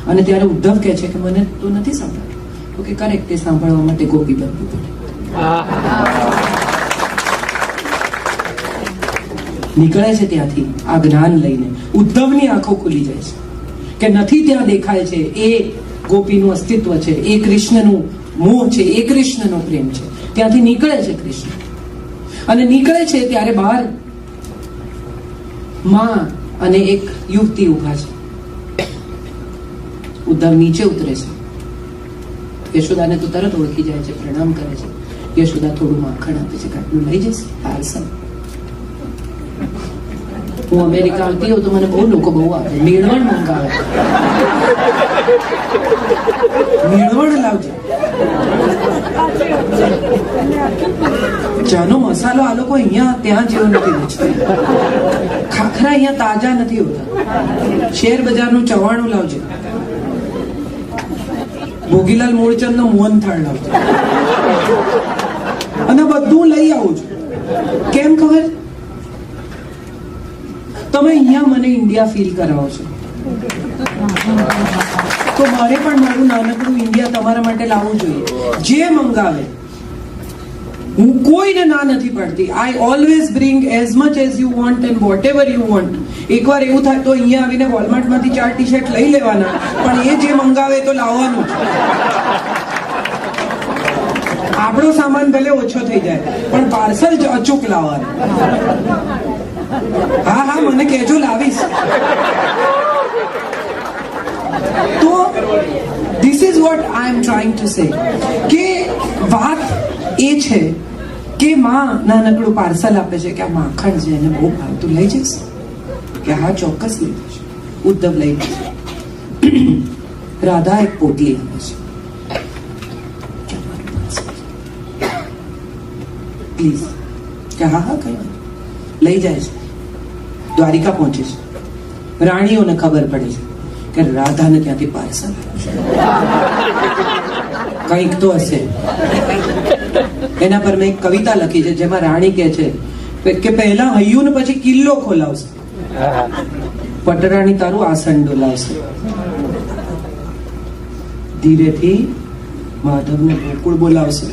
અને ત્યારે ઉદ્ધવ કહે છે કે મને તો નથી સાંભળતું. તો કે કરેક્ટ, તે સાંભળવા માટે ગોપી બનવું પડે. નીકળે છે ત્યાંથી આ જ્ઞાન લઈને. ઉદ્ધવની આંખો ખુલી જાય છે કે નથી ત્યાં દેખાય છે એ ગોપીનું અસ્તિત્વ છે, એ કૃષ્ણનું મોહ છે, એ કૃષ્ણનો પ્રેમ છે. ત્યાંથી નીકળે છે કૃષ્ણ, અને નીકળે છે ત્યારે બહાર માં અને એક યુવતી ઉભા છે. ઉદ્ધવ નીચે ઉતરે છે. યશોદાને તો તરત ઓળખી જાય છે, પ્રણામ કરે છે. યશોદા થોડું માખણ આપે છે, કાટલું લઈ જશે, પાર્સલ. હું અમેરિકા આવતી હોઉં તો મને બહુ લોકો બહુ આવે, મેળવણ મંગાવે, મેળવણ લાવજે, ચાનો મસાલો આ લોકો અહીંયા ત્યાં જેવો નથી વેચતા, ખાખરા અહીંયા તાજા નથી હોતા, શેર બજારનું ચવાણું લાવજે, ભોગીલાલ મૂળચંદ નો મોહનથાળ લાવજે, અને બધું લઈ આવું છું. કેમ ખબર? તમે અહીંયા મને ઇન્ડિયા ફીલ કરાવો છો, તો મારે પણ મારું નાનકડું ઇન્ડિયા તમારા માટે લાવવું જોઈએ. જે મંગાવે, હું કોઈને ના નથી પડતી. I always bring as much as you want and what ever you want. એકવાર એવું થાય તો અહીંયા આવીને વોલમાર્ટ માંથી 4 ટી-શર્ટ લઈ લેવાના, પણ એ જે મંગાવે તો લાવવાનું. આપણો સામાન ભલે ઓછો થઈ જાય, પણ પાર્સલ જ અચૂક લાવવાનું. હા હા, મને કહેજો, લાવીશ. તો this is what I M trying to say, કે વાત એ છે કે માં નાનકડું પાર્સલ આપે છે કે આ માખણ છે એને બહુ ભાવતું, લઈ જઈશ? કે હા ચોક્કસ લઈ જશે. ઉદ્ધવ લઈ જશે. રાધા એક પોટલી આપે છે, પ્લીઝ. કે હા હા કઈ નહીં, લઈ જાય છે. દ્વારિકા પહોંચે છે. રાણીઓને ખબર પડે છે કે રાધાને ત્યાંથી પાર્સલ કંઈક તો હશે. એના પર મેં એક કવિતા લખી છે જેમાં રાણી કહે છે કે પહેલા હૈયું ને પછી કિલ્લો ખોલાવશે, પટરાણી તારું આસન ડોલાવશે. ધીરેથી માધવને ગોકુળ બોલાવશે.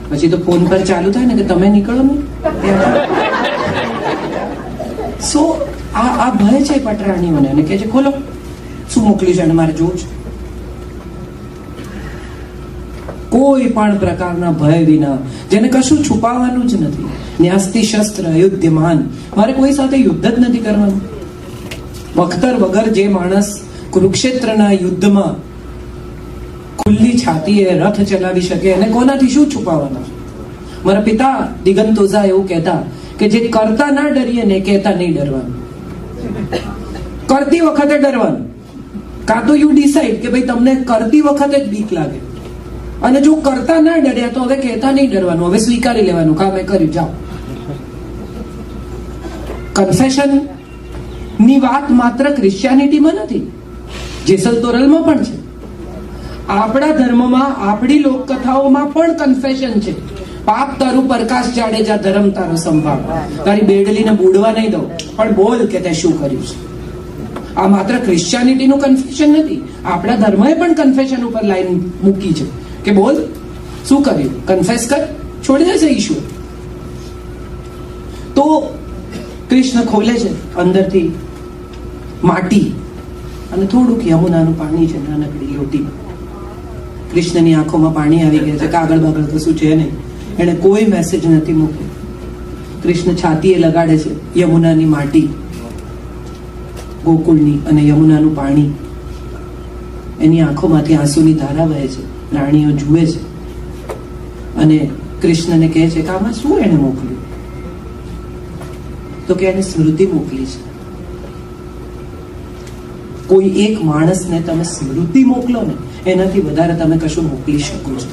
પછી તો ફોન પર ચાલુ થાય ને કે તમે નીકળો ને. સો આ ભય છે પટરાણીઓને, અને કહે છે ખોલો, શું મોકલ્યું છે અને મારે જોવું છે. કોઈ પણ પ્રકારના ભય વિના, જેને કશું છુપાવવાનું જ નથી. ન્યાસ્તિ શસ્ત્ર અયુધ્યમાન, મારે કોઈ સાથે યુદ્ધ જ નથી કરવાનું. બખ્તર વગર જે માણસ કુરુક્ષેત્રના યુદ્ધમાં ખુલ્લી છાતીએ રથ ચલાવી શકે એને કોનાથી શું છુપાવવાનું? મારા પિતા દિગંત ઓઝા એવું કહેતા કે જે કરતા ના ડરીએ ને કહેતા નહીં ડરવાનું. કરતી વખતે ડરવાનું, કાં તો યુ ડિસાઈડ કે ભાઈ તમને કરતી વખતે જ બીક લાગે, અને જો કરતા ના ડર્યા તો હવે કહેતા નહીં ડરવાનું, હવે સ્વીકારી લેવાનું કામ મેં કર્યું, જાઓ. કન્ફેશન ની વાત માત્ર ક્રિશ્ચિયાનિટીમાં નથી, જેસલ તોરલમાં પણ છે. આપણા ધર્મમાં, આપણી લોકકથાઓમાં પણ કન્ફેશન છે. પાપ તારું પ્રકાશ જાડેજા, ધર્મ તારો સંભાળ. તારી બેડલીને બુડવા નહીં દઉં, પણ બોલ કે તે શું કર્યું છે. આ માત્ર ક્રિશ્ચિયાનિટીનું કન્ફેશન નથી, આપણા ધર્મએ પણ કન્ફેશન ઉપર લાઈન મૂકી છે કે બોલ શું કર્યું, કન્ફેસ કર, છોડી દેશે ઈશ્વર. તો કૃષ્ણ ખોલે છે અંદરથી માટી અને થોડુંક યમુનાનું પાણી છે, નાનકડી લોટી. કૃષ્ણની આંખોમાં પાણી આવી ગયા છે, કાગળ બાગળ કશું છે નહીં, એને કોઈ મેસેજ નથી મોકલ્યો. કૃષ્ણ છાતીએ લગાડે છે યમુનાની માટી, ગોકુળની, અને યમુનાનું પાણી. એની આંખોમાંથી આંસુની ધારા વહે છે. રાણીઓ જુએ છે અને કૃષ્ણને કહે છે કે આમાં શું એને મોકલ્યું? તો કે એને સ્મૃતિ મોકલી છે. કોઈ એક માણસને તમે સ્મૃતિ મોકલો ને, એનાથી વધારે તમે કશું મોકલી શકો છો.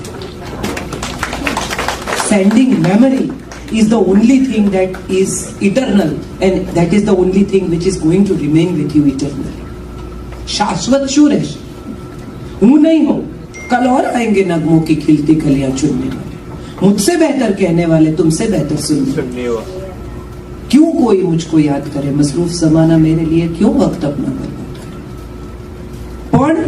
Sending memory is the only thing that is eternal, and that is the only thing which is going to remain with you eternally. शाश्वत શું રહેશે? હું नहीं हूं, कल और आएंगे नगमों की खिलती कलियां चुनने वाले, मुझसे बेहतर कहने वाले तुमसे बेहतर सुनने वाले. क्यों कोई मुझको याद करे, मसरूफ जमाना मेरे लिए क्यों वक्त अपना बर्बाद करे. પણ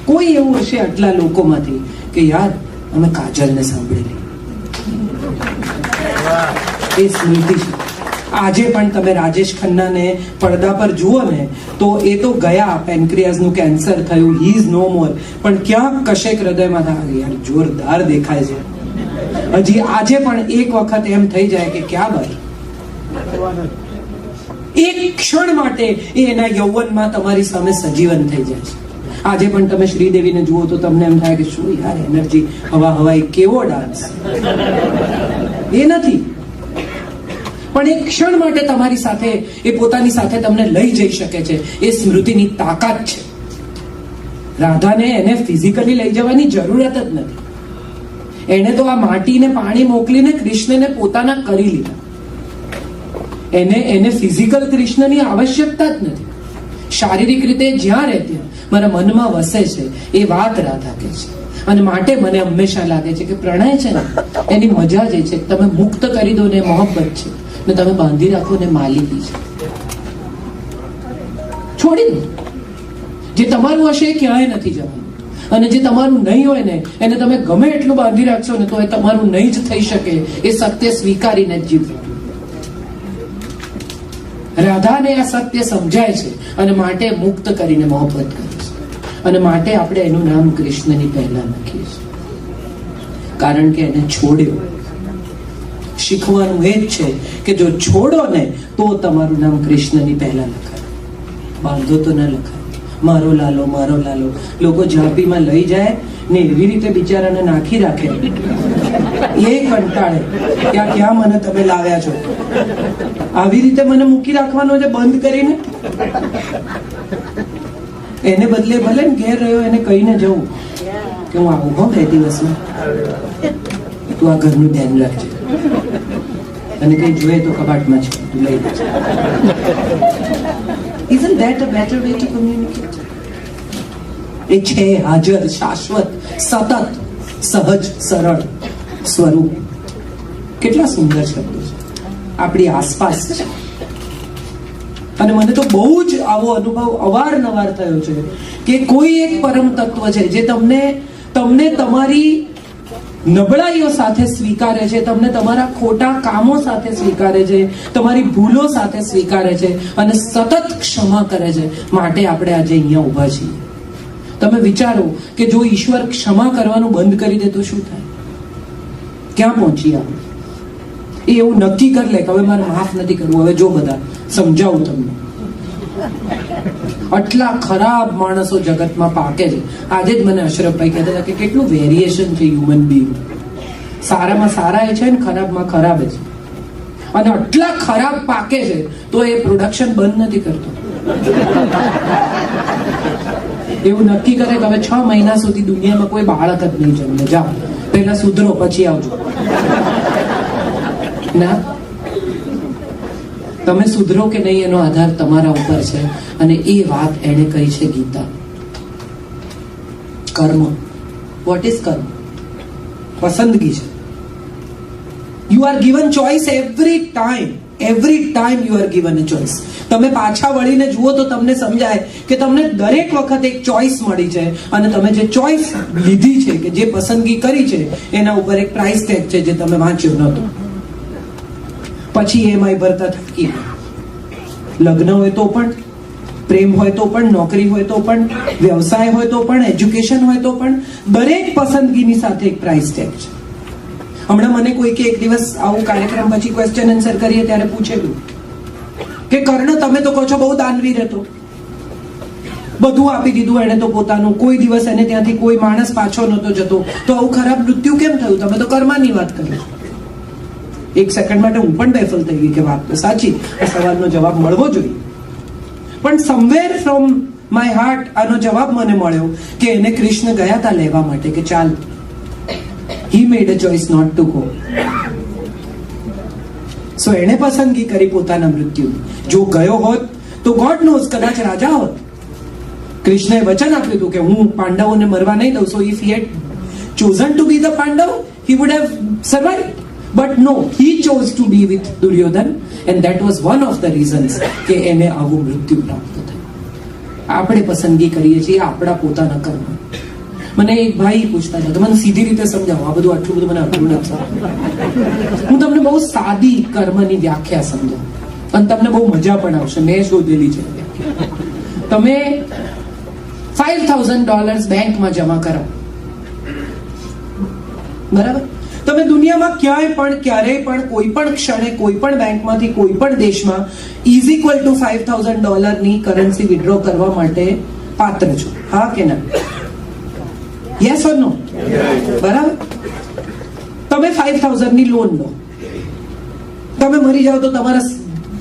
કોઈ એવું હશે આટલા લોકોમાંથી કે યાર અમે કાજલને સાંભળેલી, એ સ્મૃતિ છે. આજે પણ તમે રાજેશ ખન્નાને પડદા પર જુઓ ને તો એ તો ગયા, પેન્ક્રિયાસનું કેન્સર થયું, હી ઇઝ નો મોર, પણ ક્યાંક કશેક હૃદયમાં થાય યાર જોરદાર દેખાય છે. હજી આજે પણ એક વખત એમ થઈ જાય કે ક્યાં બાત, એક ક્ષણ માટે એ એના યૌવનમાં તમારી સામે સજીવન થઈ જાય છે. આજે પણ તમે શ્રીદેવીને જુઓ તો તમને એમ થાય કે શું યાર એનર્જી, હવા હવાઈ, કેવો ડાન્સ. એ નથી, પણ એક ક્ષણ માટે તમારી સાથે, એ પોતાની સાથે તમને લઈ જઈ શકે છે. એ સ્મૃતિની તાકાત છે. રાધાને એને ફિઝિકલી લઈ જવાની જરૂરત જ નથી. એને તો આ માટીને પાણી મોકલીને કૃષ્ણને પોતાના કરી લીધા. એને ફિઝિકલ કૃષ્ણની આવશ્યકતા જ નથી. શારીરિક રીતે જ્યાં રહે ત્યાં મારા મનમાં વસે છે, એ વાત રાધા કહે છે. અને માટે મને હંમેશા લાગે છે કે પ્રણય છે ને, એની મજા જ છે તમે મુક્ત કરી દો ને મોહબ્બત છે, ને તમે બાંધી રાખો ને માલિકી છે. છોડી દો. જે તમારું હશે એ ક્યાંય નથી જવાનું, અને જે તમારું નહીં હોય ને એને તમે ગમે એટલું બાંધી રાખશો ને તો એ તમારું નહીં જ થઈ શકે. એ સત્ય સ્વીકારીને જ જીવવું. રાધાને આ સત્ય સમજાય છે અને માટે મુક્ત કરીને મોહબ્બત કરે છે. અને માટે આપણે એનું નામ કૃષ્ણની પહેલા લખીએ છીએ, કારણ કે એને છોડ્યો. શીખવાનું એ જ છે કે જો છોડો ને તો તમારું નામ કૃષ્ણની પહેલા લખાય, બાંધો તો ના લખાય. મારો લાલો, મારો લાલો. લોકો ઝાંપીમાં લઈ જાય ને એવી રીતે બિચારાને નાખી રાખે, એ કંટાળે ક્યાં ક્યાં મને તમે લાવ્યા છો. આવી રીતે મને મૂકી રાખવાનો છે બંધ કરીને. એને બદલે ભલે ને ઘેર રહ્યો, એને કહીને જવું કે હું આવું હો 2 દિવસમાં, તું આ ઘરનું ધ્યાન રાખજે, અને કઈ જોઈએ તો કબાટમાં છે તું લઈ લેજે. Isn't that a better way to communicate? એ છે હાજર, શાશ્વત, સતત, સહજ, સરળ સ્વરૂપ. કેટલા સુંદર શબ્દો છે, આપણી આસપાસ છે. અને મને તો બહુ જ આવો અનુભવ અવારનવાર થયો છે કે કોઈ એક પરમ તત્વ છે જે તમને તમારી નબળાઈઓ સાથે સ્વીકારે છે, તમને તમારા ખોટા કામો સાથે સ્વીકારે છે, તમારી ભૂલો સાથે સ્વીકારે છે અને સતત ક્ષમા કરે છે. માટે આપણે આજે અહીંયા ઊભા છીએ. તમે વિચારો કે જો ઈશ્વર ક્ષમા કરવાનું બંધ કરી દે તો શું થાય? ક્યાં પહોંચીએ આપણે? એ એવું નક્કી કરી લે કે હવે મારે માફ નથી કરવું. હવે જો બધા સમજાવું તમને, આટલા ખરાબ માણસો જગતમાં પાકે છે. આજે જ મને અશરફભાઈ કહેતા હતા કે કેટલું વેરિએશન છે હ્યુમન બીંગ. સારામાં સારા એ છે ને ખરાબમાં ખરાબ છે. અને આટલા ખરાબ પાકે છે તો એ પ્રોડક્શન બંધ નથી કરતો. એવું નક્કી કરે કે હવે 6 મહિના સુધી દુનિયામાં કોઈ બાળક જ નહીં જન્મે. જાઓ, પહેલા સુધરો પછી આવજો. ના, તમે સુધરો કે નહીં એનો આધાર તમારા ઉપર છે. અને એ વાત એને કહી છે ગીતા. કર્મ. વોટ ઇઝ કર્મ? પસંદગી છે. You are given choice every time you are given a choice. તમે પાછા વળીને જુઓ તો તમને સમજાય કે તમને દરેક વખત એક ચોઇસ મળી છે, અને તમે જે ચોઇસ લીધી છે, કે જે પસંદગી કરી છે, એના ઉપર એક પ્રાઇસ ટેગ છે જે તમે વાંચ્યો નહોતો. પછી EMI ભરતા થકી, લગ્ન હોય તો પણ, પ્રેમ હોય તો પણ, નોકરી હોય તો પણ, વ્યવસાય હોય તો પણ, એજ્યુકેશન હોય તો પણ, દરેક પસંદગીની સાથે એક પ્રાઇસ ટેગ છે. હમણાં મને કોઈકે એક દિવસ આવું કાર્યક્રમ પછી ક્વેશ્ચન આન્સર કરીએ ત્યારે પૂછેલું કે કર્ણ, તમે તો કહો છો બહુ દાનવીર હતો, બધું આપી દીધું એને તો પોતાનું, કોઈ દિવસ એને ત્યાંથી કોઈ માણસ પાછો નહોતો જતો, તો આવું ખરાબ મૃત્યુ કેમ થયું? તમે તો કર્મની વાત કરો. એક સેકન્ડ માટે હું પણ બેફલ થઈ ગઈ કે વાત તો સાચી, આ સવાલનો જવાબ મળવો જોઈએ. પણ સમવેર ફ્રોમ માય હાર્ટ આનો જવાબ મને મળ્યો કે એને કૃષ્ણ ગયા હતા લેવા માટે કે ચાલ. He made a choice not to go. So એને પસંદગી કરી પોતાના મૃત્યુની. જો ગયો હોત તો ગોડ નોઝ કદાચ રાજા હોત. કૃષ્ણએ વચન આપ્યું હતું કે હું પાંડવોને મરવા નહીં દઉં. So if he had chosen to be the Pandav, he would have survived. But no, he chose to be with Duryodhan, and that was one of the reasons કે એને આવું મૃત્યુ પ્રાપ્ત થયું. આપણે પસંદગી કરીએ છીએ આપણા પોતાના કર્મ. મને એક ભાઈ પૂછતા હતા કે મને સીધી રીતે સમજાવો, આ બધું આટલું બધું મને અઘરું નથી. હું તમને બહુ સાદી કર્મની વ્યાખ્યા સમજાવું અને તમને બહુ મજા પણ આવશે. મેં શોધેલી છે. તમે $5,000 બેંકમાં જમા કરો, બરાબર? તમે દુનિયામાં ક્યાંય પણ, ક્યારેય પણ, કોઈ પણ ક્ષણે, કોઈ પણ બેંકમાંથી, કોઈ પણ દેશમાં = $5,000 ની કરન્સી વિડ્રો કરવા માટે પાત્ર છો, હા કે ના? યસ ઓર નો? બરાબર. તમે 5,000 ની લોન લો, તમે મરી જાઓ તો તમારા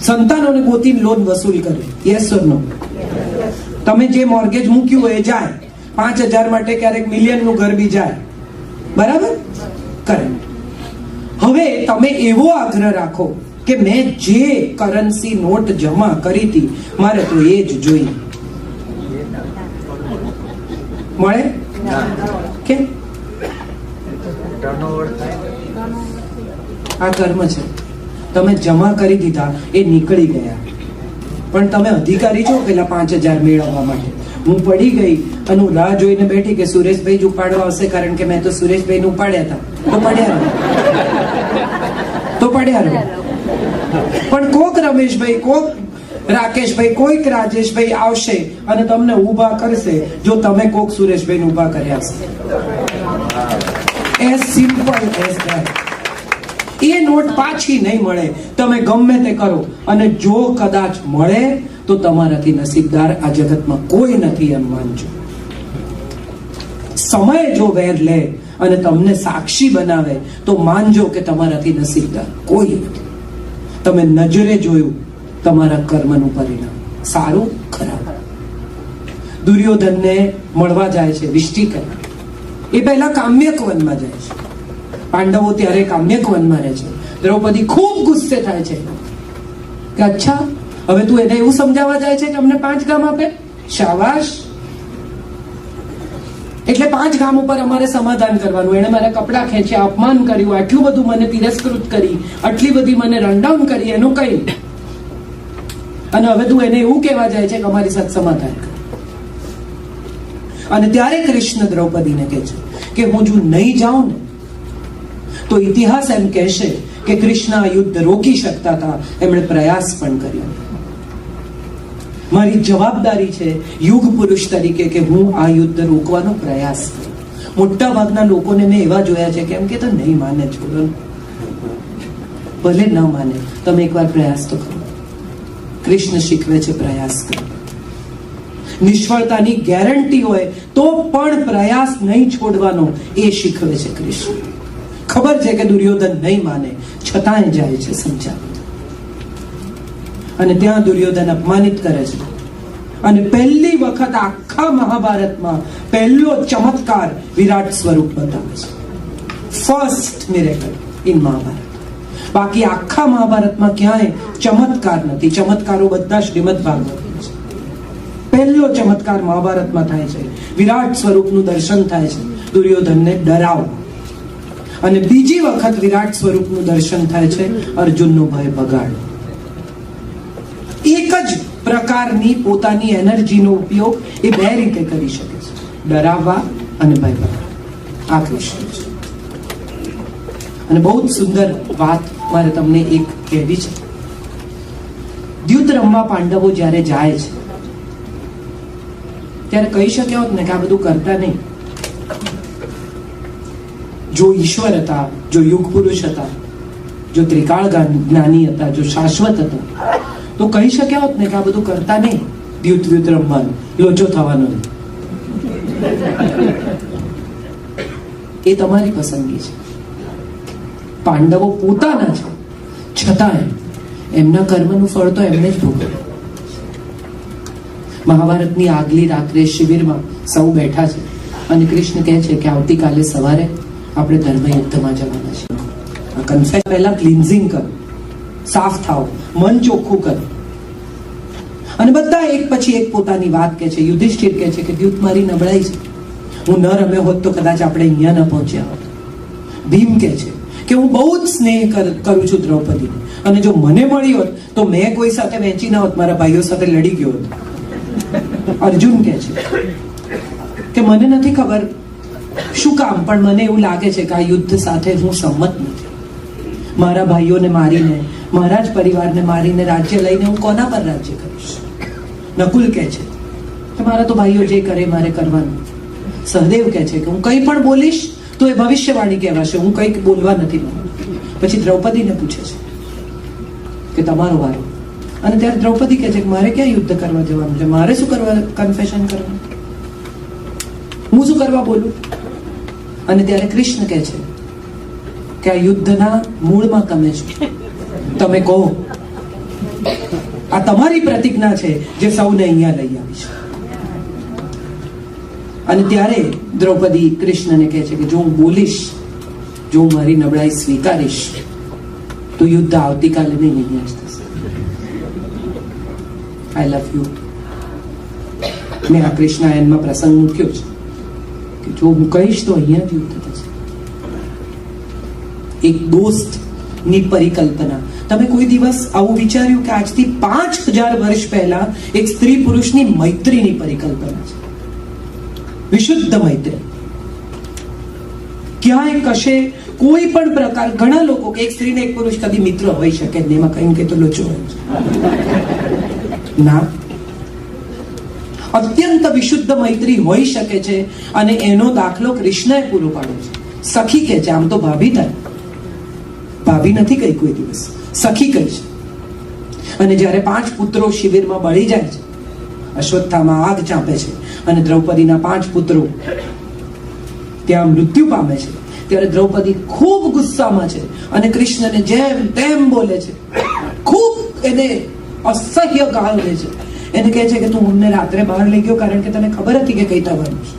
સંતાનોને ગોતીને લોન વસૂલ કરે, યસ ઓર નો? તમે જે મોર્ગેજ મૂક્યું હોય એ જાય, 5,000 માટે ક્યારેક મિલિયનનું ઘર બી જાય, બરાબર? કરે. હવે તમે એવો આગ્રહ રાખો કે મેં જે કરન્સી નોટ જમા કરી હતી મારે તો એ જ જોઈએ, મળે કે? આ કર્મ છે. તમે જમા કરી દીધા, એ નીકળી ગયા, પણ તમે અધિકારી છો પેલા 5,000 મેળવવા માટે. હું પડી ગઈ અને હું રાહ જોઈને બેઠી કે સુરેશભાઈ જ ઉપાડવા આવશે, કારણ કે મેં તો સુરેશભાઈ ને ઉપાડ્યા હતા, તો પડ્યા રહો, તો પડ્યા રહો. પણ કોક રમેશભાઈ, કોક રાકેશભાઈ, કોઈક રાજેશભાઈ આવશે અને તમને ઊભા કરશે, જો તમે કોક સુરેશભાઈ ને ઊભા કર્યા હશે. As simple as that. એ નોટ પાછી નહીં મળે, તમે ગમે તે કરો, અને જો કદાચ મળે તો તમારાથી નસીબદાર આ જગતમાં કોઈ નથી, એમ માનજો. સમય જો વેર લે અને તમને સાક્ષી બનાવે તો માનજો કે તમારાથી નસીબદાર કોઈ નથી. તમે નજરે જોયું તમારા કર્મનું પરિણામ, સારું ખરાબ. દુર્યોધનને મળવા જાય છે વિષ્ટિકા, એ પહેલા કામ્યક વનમાં જાય છે. પાંડવો ત્યારે કામ્યક વનમાં રહે છે. દ્રૌપદી ખૂબ ગુસ્સે થાય છે કે અચ્છા, હવે તું એને એવું સમજાવવા જાય છે કે અમને 5 ગામ આપે? શાબાશ. એટલે 5 ગામ ઉપર અમારે સમાધાન કરવાનું. એને મારા કપડા ખેંચ્યા, અપમાન કર્યું, આટલું બધું મને તિરસ્કૃત કરી, આટલી બધી મને રનડાઉન કરી, એનું કઈ. અને હવે તું એને એવું કહેવા જાય છે કે અમારી સાથે સમાધાન કર. અને ત્યારે કૃષ્ણ દ્રૌપદીને કહે છે કે હું જો નહીં જાઉં ને તો ઇતિહાસ એમ કહેશે કે કૃષ્ણ આ યુદ્ધ રોકી શકતા હતા, એમણે પ્રયાસ પણ કર્યો. મારી જવાબદારી છે યુગ પુરુષ તરીકે કે હું આ યુદ્ધ રોકવાનો પ્રયાસ કરું. મોટા ભાગના લોકોને મેં એવા જોયા છે કેમ કે તો નહીં માને, છોડો, ભલે ન માને, તમે એકવાર પ્રયાસ તો કરો. કૃષ્ણ શીખવે છે પ્રયાસ કરો. નિષ્ફળતાની ગેરંટી હોય તો પણ પ્રયાસ નહીં છોડવાનો, એ શીખવે છે કૃષ્ણ. ખબર છે કે દુર્યોધન નહીં માને, છતાંય જાય છે સમજાવવા. અને ત્યાં દુર્યોધન અપમાનિત કરે છે. અને પહેલી વખત આખા મહાભારતમાં પહેલો ચમત્કાર વિરાટ સ્વરૂપ બતાવે છે. First miracle in Mahabharata. બાકી આખા મહાભારતમાં ક્યાંય ચમત્કાર નથી. ચમત્કારો બધા શ્રીમદ ભાગવતમાં છે. પહેલો ચમત્કાર મહાભારતમાં થાય છે. વિરાટ સ્વરૂપનું દર્શન થાય છે, દુર્યોધનને ડરાવો. અને બીજી વખત વિરાટ સ્વરૂપનું દર્શન થાય છે, અર્જુનનો ભય ભગાડો. એક જ પ્રકારની પોતાની એનર્જીનો ઉપયોગ એ 2 રીતે કરી શકે છે, ડરાવવા અને ભય ભગાડવા. આ કૃષ્ણ છે. અને બહુ જ સુંદર વાત મારે તમને એક કહેવી છે. દ્યુત રમવા પાંડવો જ્યારે જાય છે ત્યારે કહી શક્યા હોત ને કે આ બધું કરતા નહીં. જો ઈશ્વર હતા, જો યુગ પુરુષ હતા, જો ત્રિકાળ જ્ઞાની હતા, જો શાશ્વત હતા, તો કહી શક્યા હોત ને કે આ બધું કરતા નહીં, દ્યુત રમવાનું, લોચો થવાનો નહીં. એ તમારી પસંદગી છે. પાંડવો પોતાના છે, છતાંય એમના કર્મનું ફળ તો એમને જ ભોગવ્યું. મહાભારતની આગલી રાત્રે શિબિરમાં સૌ બેઠા છે અને કૃષ્ણ કહે છે કે આવતીકાલે સવારે આપણે ધર્મયુદ્ધમાં જવાના છે. આ કન્ફેસ પહેલા ક્લિન્ઝિંગ કરો, સાફ થાઓ, મન ચોખ્ખું કરો. અને બધા એક પછી એક પોતાની વાત કહે છે. યુધિષ્ઠિર કહે છે કે દ્યુત મારી નબળાઈ છે, હું ન રમ્યો હોત તો કદાચ આપણે અહીંયા ન પહોંચ્યા હોત. ભીમ કહે છે કે હું બહુ જ સ્નેહ કરું છું દ્રૌપદીને, અને જો મને મળી હોત તો મેં કોઈ સાથે વહેંચી ના હોત, મારા ભાઈઓ સાથે લડી ગયો હોત. અર્જુન કહે છે કે મને નથી ખબર શું કામ, પણ મને એવું લાગે છે કે આ યુદ્ધ સાથે હું સંમત નથી. મારા ભાઈઓને મારીને, મારા જ પરિવારને મારીને રાજ્ય લઈને હું કોના પર રાજ્ય કરીશ? નકુલ કહે છે કે મારા તો ભાઈઓ જે કરે મારે કરવાનું. સહદેવ કહે છે કે હું કંઈ પણ બોલીશ તો એ ભવિષ્યવાણી કહેવાશે, હું કંઈક બોલવા નથી માંગતો. પછી દ્રૌપદીને પૂછે છે કે તમારો વારો. અને ત્યારે દ્રૌપદી કહે છે કે મારે ક્યાં યુદ્ધ કરવા જવાનું છે, મારે શું કરવા કન્ફેશન કરવાનું, હું શું કરવા બોલું? અને ત્યારે કૃષ્ણ કહે છે કે આ યુદ્ધના મૂળમાં તમે છો, તમે કહો. આ તમારી પ્રતિજ્ઞા છે જે સૌને અહીંયા લઈ આવી છે. અને ત્યારે દ્રૌપદી કૃષ્ણને કહે છે કે જો હું બોલીશ, જો હું મારી નબળાઈ સ્વીકારીશ, તો યુદ્ધ આવતીકાલે નહીં, અહીંયા જ થશે. આઈ લવ યુ. મેં આ કૃષ્ણાયનમાં પ્રસંગ મૂક્યો છે કે જો હું કહીશ તો અહીંયા જ યુદ્ધ થશે. એક દોસ્તની પરિકલ્પના. તમે કોઈ દિવસ આવું વિચાર્યું કે આજથી 5000 વર્ષ પહેલા એક સ્ત્રી પુરુષની મૈત્રીની પરિકલ્પના છે? વિશુદ્ધ મૈત્રી. ક્યાંય કશે કોઈ પણ પ્રકાર, ઘણા લોકો કે એક સ્ત્રીને એક પુરુષ કદી મિત્ર હોઈ શકે જ નહીં, એમાં કઈ કે તો લોચો હોય ના. અત્યંત વિશુદ્ધ મૈત્રી હોઈ શકે છે. અને એનો દાખલો કૃષ્ણએ પૂરો પાડ્યો છે. સખી કે છે, આમ તો ભાભી થાય, ભાભી નથી કઈ કોઈ દિવસ, સખી કહી છે. અને જ્યારે 5 પુત્રો શિબિરમાં બળી જાય છે, અશ્વત્થામાં આગ ચાંપે છે અને દ્રૌપદીના 5 પુત્રો ત્યાં મૃત્યુ પામે છે, ત્યારે દ્રૌપદી ખૂબ ગુસ્સામાં છે અને કૃષ્ણને જેમ તેમ બોલે છે, ખૂબ એને અસહ્ય ગાળ દે છે. એને કહે છે કે તું અમને રાત્રે બહાર લઈ ગયો કારણ કે તને ખબર હતી કે કઈ થવાનું છે.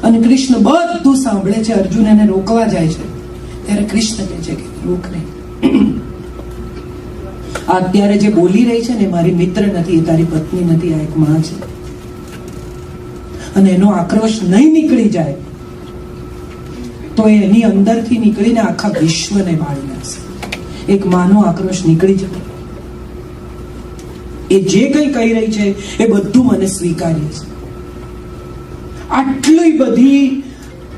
અને કૃષ્ણ બધું સાંભળે છે. અર્જુન એને રોકવા જાય છે ત્યારે કૃષ્ણ કહે છે કે રોક નહીં. અત્યારે જે બોલી રહી છે ને મારી મિત્ર નથી, એ તારી પત્ની નથી, આ એક માં છે. અને એનો આક્રોશ નહીં નીકળી જાય તો એની અંદરથી નીકળીને આખા વિશ્વને બાળી નાખશે. એક માનો આક્રોશ નીકળી જાય, એ જે કંઈ કહી રહી છે એ બધું મને સ્વીકાર્ય છે. આટલી બધી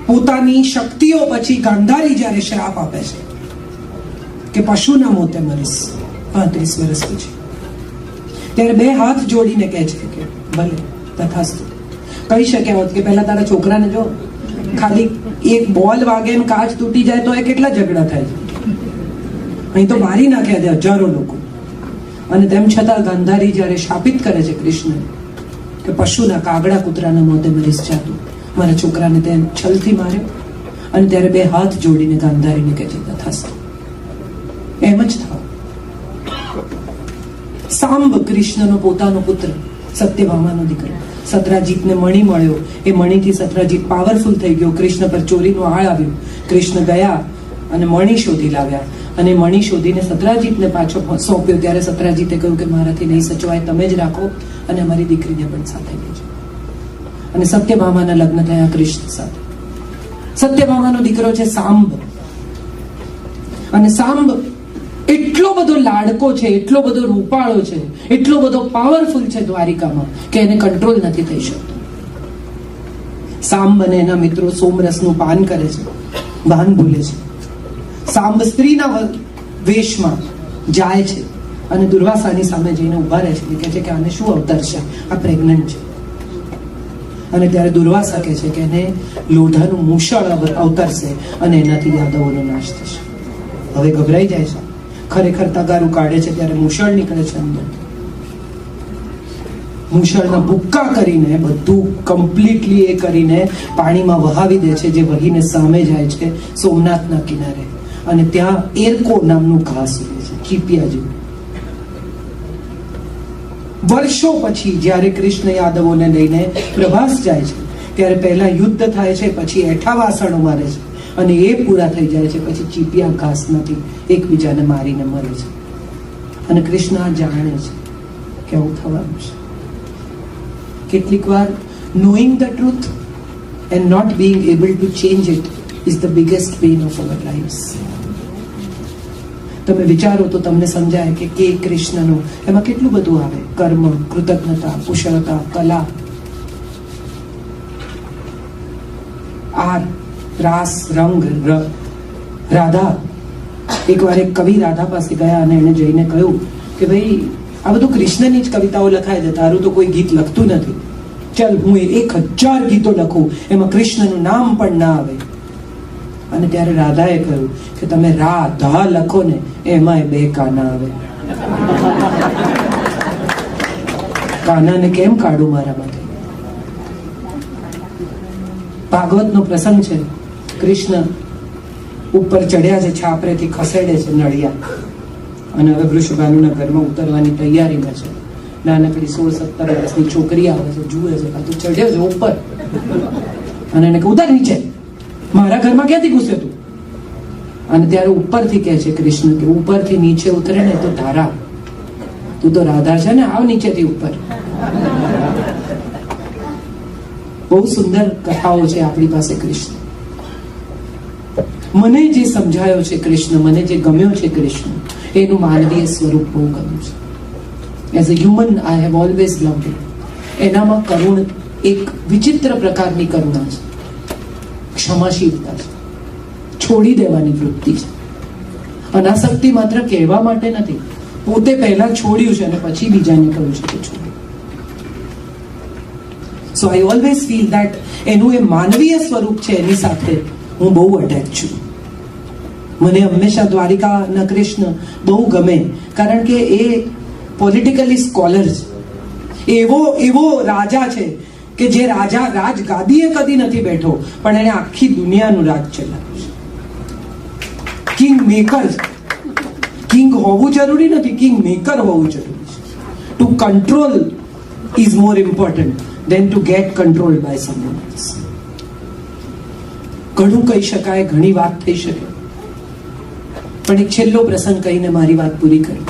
પોતાની શક્તિઓ પછી ગાંધારી જ્યારે શ્રાપ આપે છે કે પશુના મોતે મરીશ 35 વર્ષ પછી, ત્યારે 2 હાથ જોડીને કહે છે કે ભલે તથાસ્તુ. કહી શક્યા હોત કે પહેલા તારા છોકરાને જો, ખાલી એક બોલ વાગે ને કાચ તૂટી જાય તો એ કેટલા ઝઘડા થાય છે. અહીં તો મારી નાખ્યા છે હજારો લોકો. અને તેમ છતાં ગાંધારી જ્યારે શાપિત કરે છે કૃષ્ણ કે પશુના, કાગડા કૂતરાના મોતે મરીશ જાતું, મારા છોકરાને તેમ છલથી માર્યો. અને ત્યારે 2 હાથ જોડીને ગાંધારીને કહે છે તથાસ્તુ, એમ જ થાવ. સાંબ કૃષ્ણનો પોતાનો પુત્ર, સત્યભામાનો દીકરો. સત્રાજીતને મણી મળ્યો, એ મણીથી સત્રાજીત પાવરફુલ થઈ ગયો. કૃષ્ણ પર ચોરીનો આળ આવ્યો. કૃષ્ણ ગયા અને મણી શોધી લાવ્યા અને મણી શોધીને સત્રાજીતને પાછો સોંપ્યો. ત્યારે સત્રાજીતે કહ્યું કે મારાથી નહીં સચવાય, તમે જ રાખો અને અમારી દીકરીને પણ સાથે લેજો. અને સત્યભામાના લગ્ન થયા કૃષ્ણ સાથે. સત્યભામાનો દીકરો છે સાંબ. અને સાંબ એટલો બધો લાડકો છે, એટલો બધો રૂપાળો છે, એટલો બધો પાવરફુલ છે દ્વારિકામાં કે એને કંટ્રોલ નથી થઈ શકતો. સાંબ અને એના મિત્રો સોમરસનું પાન કરે છે, ભાન ભૂલે છે. સાંબ સ્ત્રીના વેશમાં જાય છે અને દુર્વાસાની સામે જઈને ઉભા રહે છે. કહે છે કે આને શું અવતર છે, આ પ્રેગ્નન્ટ છે. અને ત્યારે દુર્વાસા કહે છે કે એને લોઢાનું મૂષળ અવતરશે અને એનાથી યાદવોનો નાશ થશે. હવે ગભરાઈ જાય છે. ખરેખર તગારું કાઢે છે ત્યારે મૂષળ નીકળે છે અંદર. મૂષળના ભૂક્કા કરીને બધું કમ્પ્લીટલી એ કરીને પાણીમાં વહાવી દે છે, જે વહીને સામે જાય છે સોમનાથના કિનારે. અને ત્યાં એરકો નામનું ઘાસ ઉગે છે, ચીપિયા જેવું. વર્ષો પછી જ્યારે કૃષ્ણ યાદવોને લઈને પ્રભાસ જાય છે ત્યારે પહેલા યુદ્ધ થાય છે, પછી એઠા વાસણો મારે છે અને એ પૂરા થઈ જાય છે પછી ચીપિયા ઘાસમાંથી એકબીજાને મારીને મરે છે. અને કૃષ્ણ આ જાણે છે કે આવું થવાનું છે. કેટલીક વાર knowing the truth and not being able to change it is the biggest pain of our lives. તમે વિચારો તો તમને સમજાય કે કૃષ્ણનું એમાં કેટલું બધું આવે: કર્મ, કૃતજ્ઞતા, કુશળતા, કલા, આર, રાસ, રંગ, રાધા. એકવાર એક કવિ રાધા પાસે ગયા અને એને જઈને કહ્યું કે ભાઈ આ બધું કૃષ્ણની જ કવિતાઓ લખાય છે, તારું તો કોઈ ગીત લખતું નથી, ચાલ હું 1000 ગીતો લખું, એમાં કૃષ્ણનું નામ પણ ના આવે. અને ત્યારે રાધાએ કહ્યું કે તમે રાધા લખો ને એમાંય 2 કાના આવે. કાનાને કેમ કાઢું મારામાંથી? ભાગવતનો પ્રસંગ છે. કૃષ્ણ ઉપર ચડ્યા છે, છાપરેથી ખસેડે છે નળિયા, અને હવે વૃષભાનુના ઘરમાં ઉતરવાની તૈયારીમાં છે. નાનકડી 16-17 વર્ષની છોકરી આવે છે, જુએ છે, તું ચડ્યો છે ઉપર, અને એને કે ઉતાર નીચે, મારા ઘરમાં ક્યાંથી ઘૂસે તું? અને ત્યારે ઉપરથી કહે છે કૃષ્ણ કે ઉપરથી નીચે ઉતરે ને તો તારા, તું તો રાધા છે ને, આવ નીચેથી ઉપર. બહુ સુંદર કથાઓ છે આપણી પાસે કૃષ્ણ. મને જે સમજાયો છે કૃષ્ણ, મને જે ગમ્યો છે કૃષ્ણ, એનું માનવીય સ્વરૂપ બહુ ગમ્યું છે. As a human I have always loved it. એનામાં કરુણ, એક વિચિત્ર પ્રકારની કરુણા છે, ક્ષમાશીલતા છે, છોડી દેવાની વૃત્તિ છે. અનાસક્તિ માત્ર કહેવા માટે નથી, પોતે પહેલા છોડ્યું છે અને પછી બીજાને કહ્યું છે કે છોડ્યું. સો આઈ ઓલવેઝ ફીલ દેટ એનું એ માનવીય સ્વરૂપ છે, એની સાથે હું બહુ અટેચ છું. મને હંમેશા દ્વારિકાના કૃષ્ણ બહુ ગમે, કારણ કે એ પોલિટિકલી સ્કોલર છે. એવો રાજા છે કે જે રાજા રાજગાદીએ કદી નથી બેઠો, પણ એને આખી દુનિયાનું રાજ ચલાવ્યું છે. કિંગ મેકર, કિંગ હોવું જરૂરી નથી, કિંગ મેકર હોવું જરૂરી છે. To control is more important than to get controlled by someone else. ઘણું કહી શકાય, ઘણી વાત થઈ શકે, પણ એક છેલ્લો પ્રસંગ કહીને મારી વાત પૂરી કરી.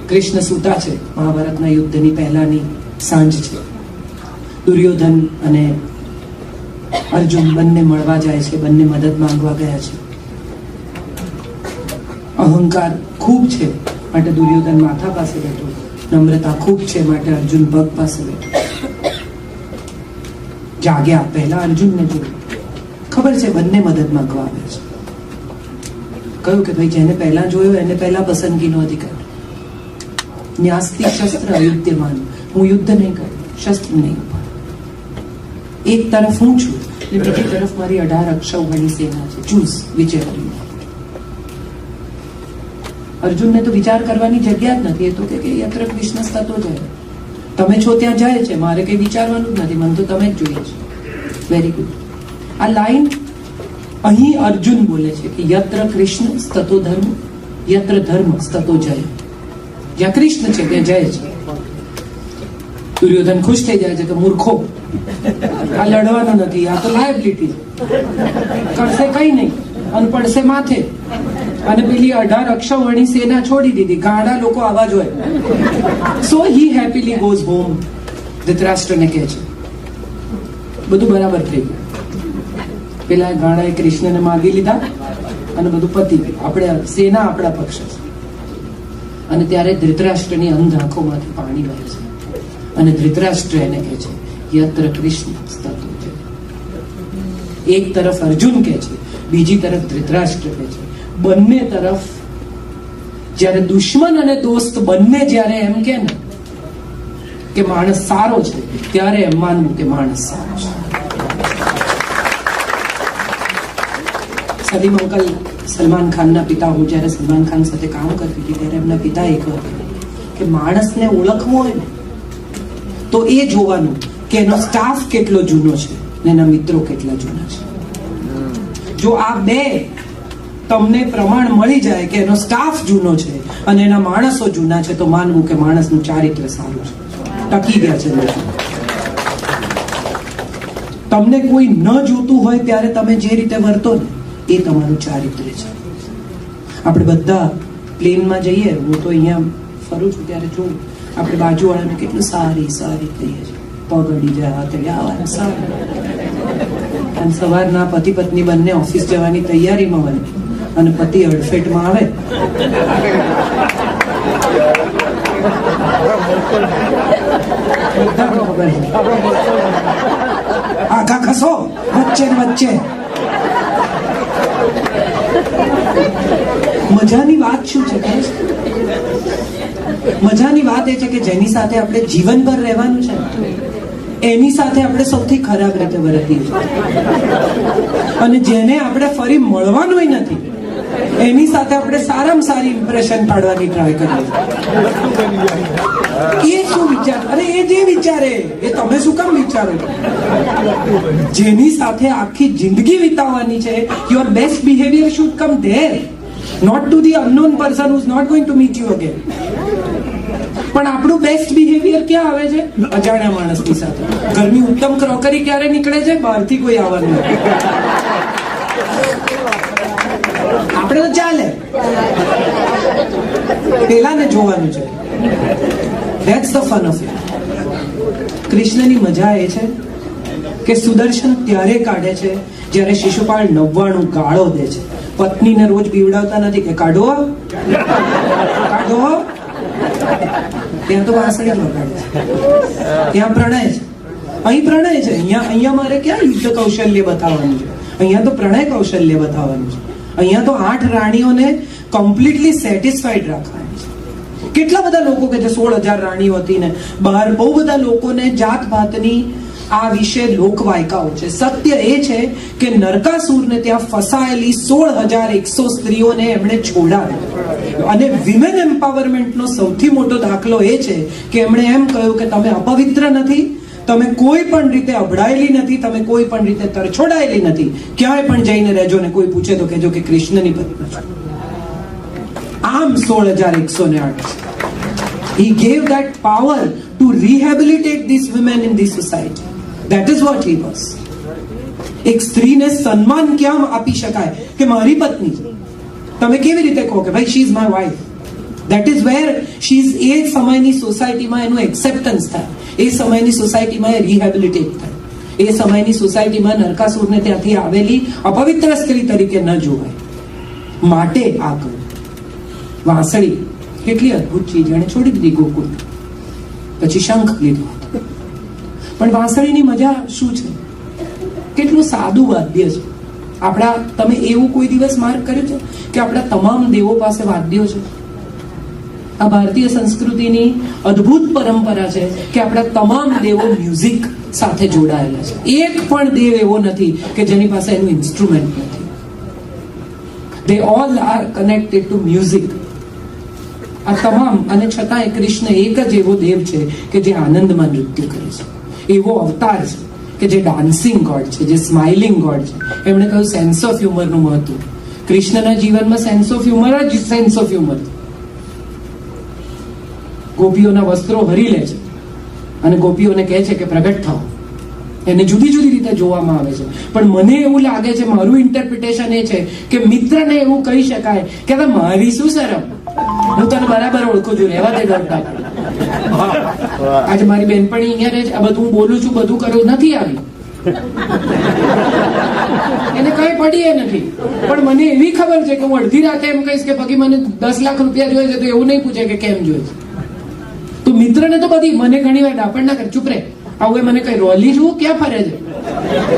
કૃષ્ણ સૂતા છે, મહાભારતના યુદ્ધની પહેલાની સાંજ છે. દુર્યોધન અને અર્જુન બંને મળવા જાય છે, બંને મદદ માંગવા ગયા છે. અહંકાર ખૂબ છે માટે દુર્યોધન માથા પાસે બેઠો, નમ્રતા ખૂબ છે માટે અર્જુન પગ પાસે બેઠો. જાગ્યા પહેલા અર્જુનને જોયું, ખબર છે બંને મદદ માંગવા આવે છે. કહ્યું કે ભાઈ જેને પહેલા જોયો એને પહેલા પસંદગીનો અધિકાર. ન્યાસ્તિ શસ્ત્ર અયુધ્યમાન, હું યુદ્ધ નહીં કરું, શસ્ત્ર નહીં ઉપાડું. એક તરફ હું છું અને બીજી તરફ મારી 18 અક્ષૌહિણી સેના છે. ચૂઝ વિચાર. અર્જુનને તો વિચાર કરવાની જગ્યા જ નથી. એ તો કે યત્ર કૃષ્ણ સ્થતો જાય, તમે છો ત્યાં જાય છે, મારે કઈ વિચારવાનું જ નથી, મને તો તમે જ જોઈએ છે. Very good. આ લાઈન અહીં અર્જુન બોલે છે કે યત્ર કૃષ્ણ સ્થતો ધર્મ, યત્ર ધર્મ સ્થતો જય. જ્યાં કૃષ્ણ છે ત્યાં જય છે. દુર્યોધન ખુશ થઈ જાય છે કે મૂર્ખો, આ લડવાનું નથી, આ તો લાયબિલિટી કરશે કઈ નહીં અને પડશે માથે. અને પેલી 18 અક્ષૌહિણી સેના છોડી દીધી. ગાડા લોકો આવા જ હોય. સો હી હેપીલી ગોઝ હોમ. ધૃતરાષ્ટ્રને કહે છે બધું બરાબર થઈ ગયું. પેલા ગાડાએ કૃષ્ણને માગી લીધા અને બધું પતી ગયું. આપણે સેના આપણા પક્ષ છે. અને ત્યારે ધૃતરાષ્ટ્રની અંધ આંખોમાંથી પાણી વહે છે અને ધૃતરાષ્ટ્ર એને કહે છે યત્ર કૃષ્ણ સ્થતો જય. એક તરફ અર્જુન કહે છે, બીજી તરફ ધૃતરાષ્ટ્ર કહે છે. બંને તરફ જ્યારે દુશ્મન અને દોસ્ત બંને જ્યારે એમ કે ને કે માણસ સારો છે, ત્યારે એમ માનવું કે માણસ સારો છે. સલીમ અંકલ સલમાન ખાનના પિતા, હું જ્યારે સલમાન ખાન સાથે કામ કરતી હતી ત્યારે એમના પિતા એક કે માણસને ઓળખવો હોય ને તો એ જોવાનું કે એનો સ્ટાફ કેટલો જૂનો છે ને એના મિત્રો કેટલા જૂના છે. જો આ બે તમને પ્રમાણ મળી જાય કે એનો સ્ટાફ જૂનો છે અને એના માણસો જૂના છે, તો માનવું કે માણસનું ચારિત્ર્ય સારું છે, ટકી ગયા છે લોકો. તમને કોઈ ન જોતું હોય ત્યારે તમે જે રીતે વર્તો ને એ તમારું ચારિત્ર્ય છે. આપણે બધા પ્લેનમાં જઈએ, હું તો અહીંયા ફરું છું ત્યારે જોઉં આપણે બાજુવાળાને કેટલું સારી કહીએ છીએ, પગ અડી જાય, હાથ અડી આવવાનું સારું. અને સવારના પતિ પત્ની બંને ઓફિસ જવાની તૈયારીમાં હોય અને પતિ અડફેટમાં આવે ખબર છે, આખા ખસો વચ્ચે વચ્ચે. મજાની વાત શું છે? મજાની વાત એ છે કે જેની સાથે આપણે જીવનભર રહેવાનું છે એની સાથે આપણે સૌથી ખરાબ રીતે વર્તીએ છીએ, અને જેને આપણે ફરી મળવાનું નથી એની સાથે આપણે સારામાં સારી ઇમ્પ્રેશન પાડવાની ટ્રાય કરીએ. એ શું વિચાર? અરે એ જે વિચારે એ તમે શું કામ વિચાર વિચારો છો? જેની સાથે આખી જિંદગી વિતાવવાની છે, your best behaviour should come there, not to the unknown person who is not going to meet you again. પણ આપણું બેસ્ટ બિહેવિયર ક્યાં આવે છે? અજાણ્યા માણસની સાથે. ઘરની ઉત્તમ ક્રોકરી ક્યારે નીકળે છે? બહારથી કોઈ આવવાનું નથી. આપણે તો ચાલે, પેલાને જોવાનું છે. That's the fun of it. કૃષ્ણની મજા એ છે કે સુદર્શન ત્યારે કાઢે છે જ્યારે શિશુપાળ 99 ગાળો દે છે. પત્નીને રોજ બીવડાવતા નથી કે કાઢો કાઢો, ત્યાં તો વાસળી વગાડે છે, ત્યાં પ્રણય છે. અહીં પ્રણય છે, અહીંયા મારે ક્યાં યુદ્ધ કૌશલ્ય બતાવવાનું છે? અહીંયા તો પ્રણય કૌશલ્ય બતાવવાનું છે. અહીંયા તો 8 રાણીઓને કમ્પ્લીટલી સેટિસ્ફાઈડ રાખવાની છે. કેટલા બધા લોકો કે જે 16,000 રાણીઓ હતી ને બહાર બહુ બધા લોકોને જાત ભાતની આ વિશે લોકવાયકાઓ છે. સત્ય એ છે કે નરકાસુરને ત્યાં ફસાયેલી 16,100 સ્ત્રીઓને એમણે છોડાવી. અને વિમેન એમ્પાવરમેન્ટનો સૌથી મોટો દાખલો એ છે કે એમણે એમ કહ્યું કે તમે અપવિત્ર નથી, તમે કોઈ પણ રીતે અભડાયેલી નથી, તમે કોઈ પણ રીતે તરછોડાયેલી નથી, ક્યાંય પણ જઈને રહેજો ને કોઈ પૂછે તો કહેજો કે કૃષ્ણની પત્ની છે. આમ 16,108. He gave that power to rehabilitate these women in this society. That is what he was. એક સ્ત્રીને સન્માન ક્યાં આપી શકાય કે મારી પત્ની છે? તમે કેવી રીતે કહો કે ભાઈ she is my wife? That is where she is. એ સમયની સોસાયટીમાં એનું એક્સેપ્ટન્સ થાય, એ સમયની સોસાયટીમાં એ રિહેબિલિટેટ થાય, એ સમયની સોસાયટીમાં નરકાસુરને ત્યાંથી આવેલી અપવિત્ર સ્ત્રી તરીકે ન જોવાય. માટે આ કહ્યું. વાંસળી કેટલી અદભુત ચીજ, એને છોડી દીધી ગોકુળ, પછી શંખ લીધો. પણ વાંસળીની મજા શું છે? કેટલું સાદું વાદ્ય છે. આપણા, તમે એવું કોઈ દિવસ માર્ક કર્યું છે કે આપણા તમામ દેવો પાસે વાદ્યો છે? આ ભારતીય સંસ્કૃતિની અદ્ભુત પરંપરા છે કે આપણા તમામ દેવો મ્યુઝિક સાથે જોડાયેલા છે. એક પણ દેવ એવો નથી કે જેની પાસે એનું ઇન્સ્ટ્રુમેન્ટ નથી. They all are connected to music. આ તમામ, અને છતાંય કૃષ્ણ એક જ એવો દેવ છે કે જે આનંદમાં નૃત્ય કરે છે. એવો અવતાર છે કે જે ડાન્સિંગ ગોડ છે, જે સ્માઇલિંગ ગોડ છે. એમણે કહ્યું સેન્સ ઓફ હ્યુમરનું મહત્વ. કૃષ્ણના જીવનમાં સેન્સ ઓફ હ્યુમર જ સેન્સ ઓફ હ્યુમર. ગોપીઓના વસ્ત્રો હરી લે છે અને ગોપીઓને કહે છે કે પ્રગટ થાઓ. એને જુદી જુદી રીતે જોવામાં આવે છે. પણ મને એવું લાગે છે, મારું ઇન્ટરપ્રિટેશન એ છે કે મિત્રને એવું કહી શકાય કે મારી શું શરમ, હું તને બરાબર ઓળખું છું, રહેવા દે ડરતા. આજે મારી બેનપણી અહીંયા રહે છે, આ બધું હું બોલું છું, બધું કરું, નથી આવી, એને કઈ પડી નથી. પણ મને એવી ખબર છે કે હું અડધી રાતે એમ કહીશ કે પગી મને 10 લાખ રૂપિયા જોઈએ છે, તો એવું નહીં પૂછે કે કેમ જોઈએ છે. તો મિત્રને તો બધી, મને ઘણી વાર ડાપણ ના કરે, ચૂપ રે, આવું એ મને કઈ રોલી છું ક્યાં ફરે છે,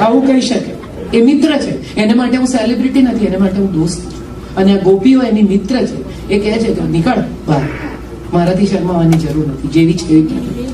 આવું કહી શકે. એ મિત્ર છે, એને માટે હું સેલિબ્રિટી નથી, એને માટે હું દોસ્ત છું. અને આ ગોપીઓ એની મિત્ર છે. એ કહે છે કે નીકળ બહાર, મારાથી શરમાવાની જરૂર નથી, જેવી છે એવી.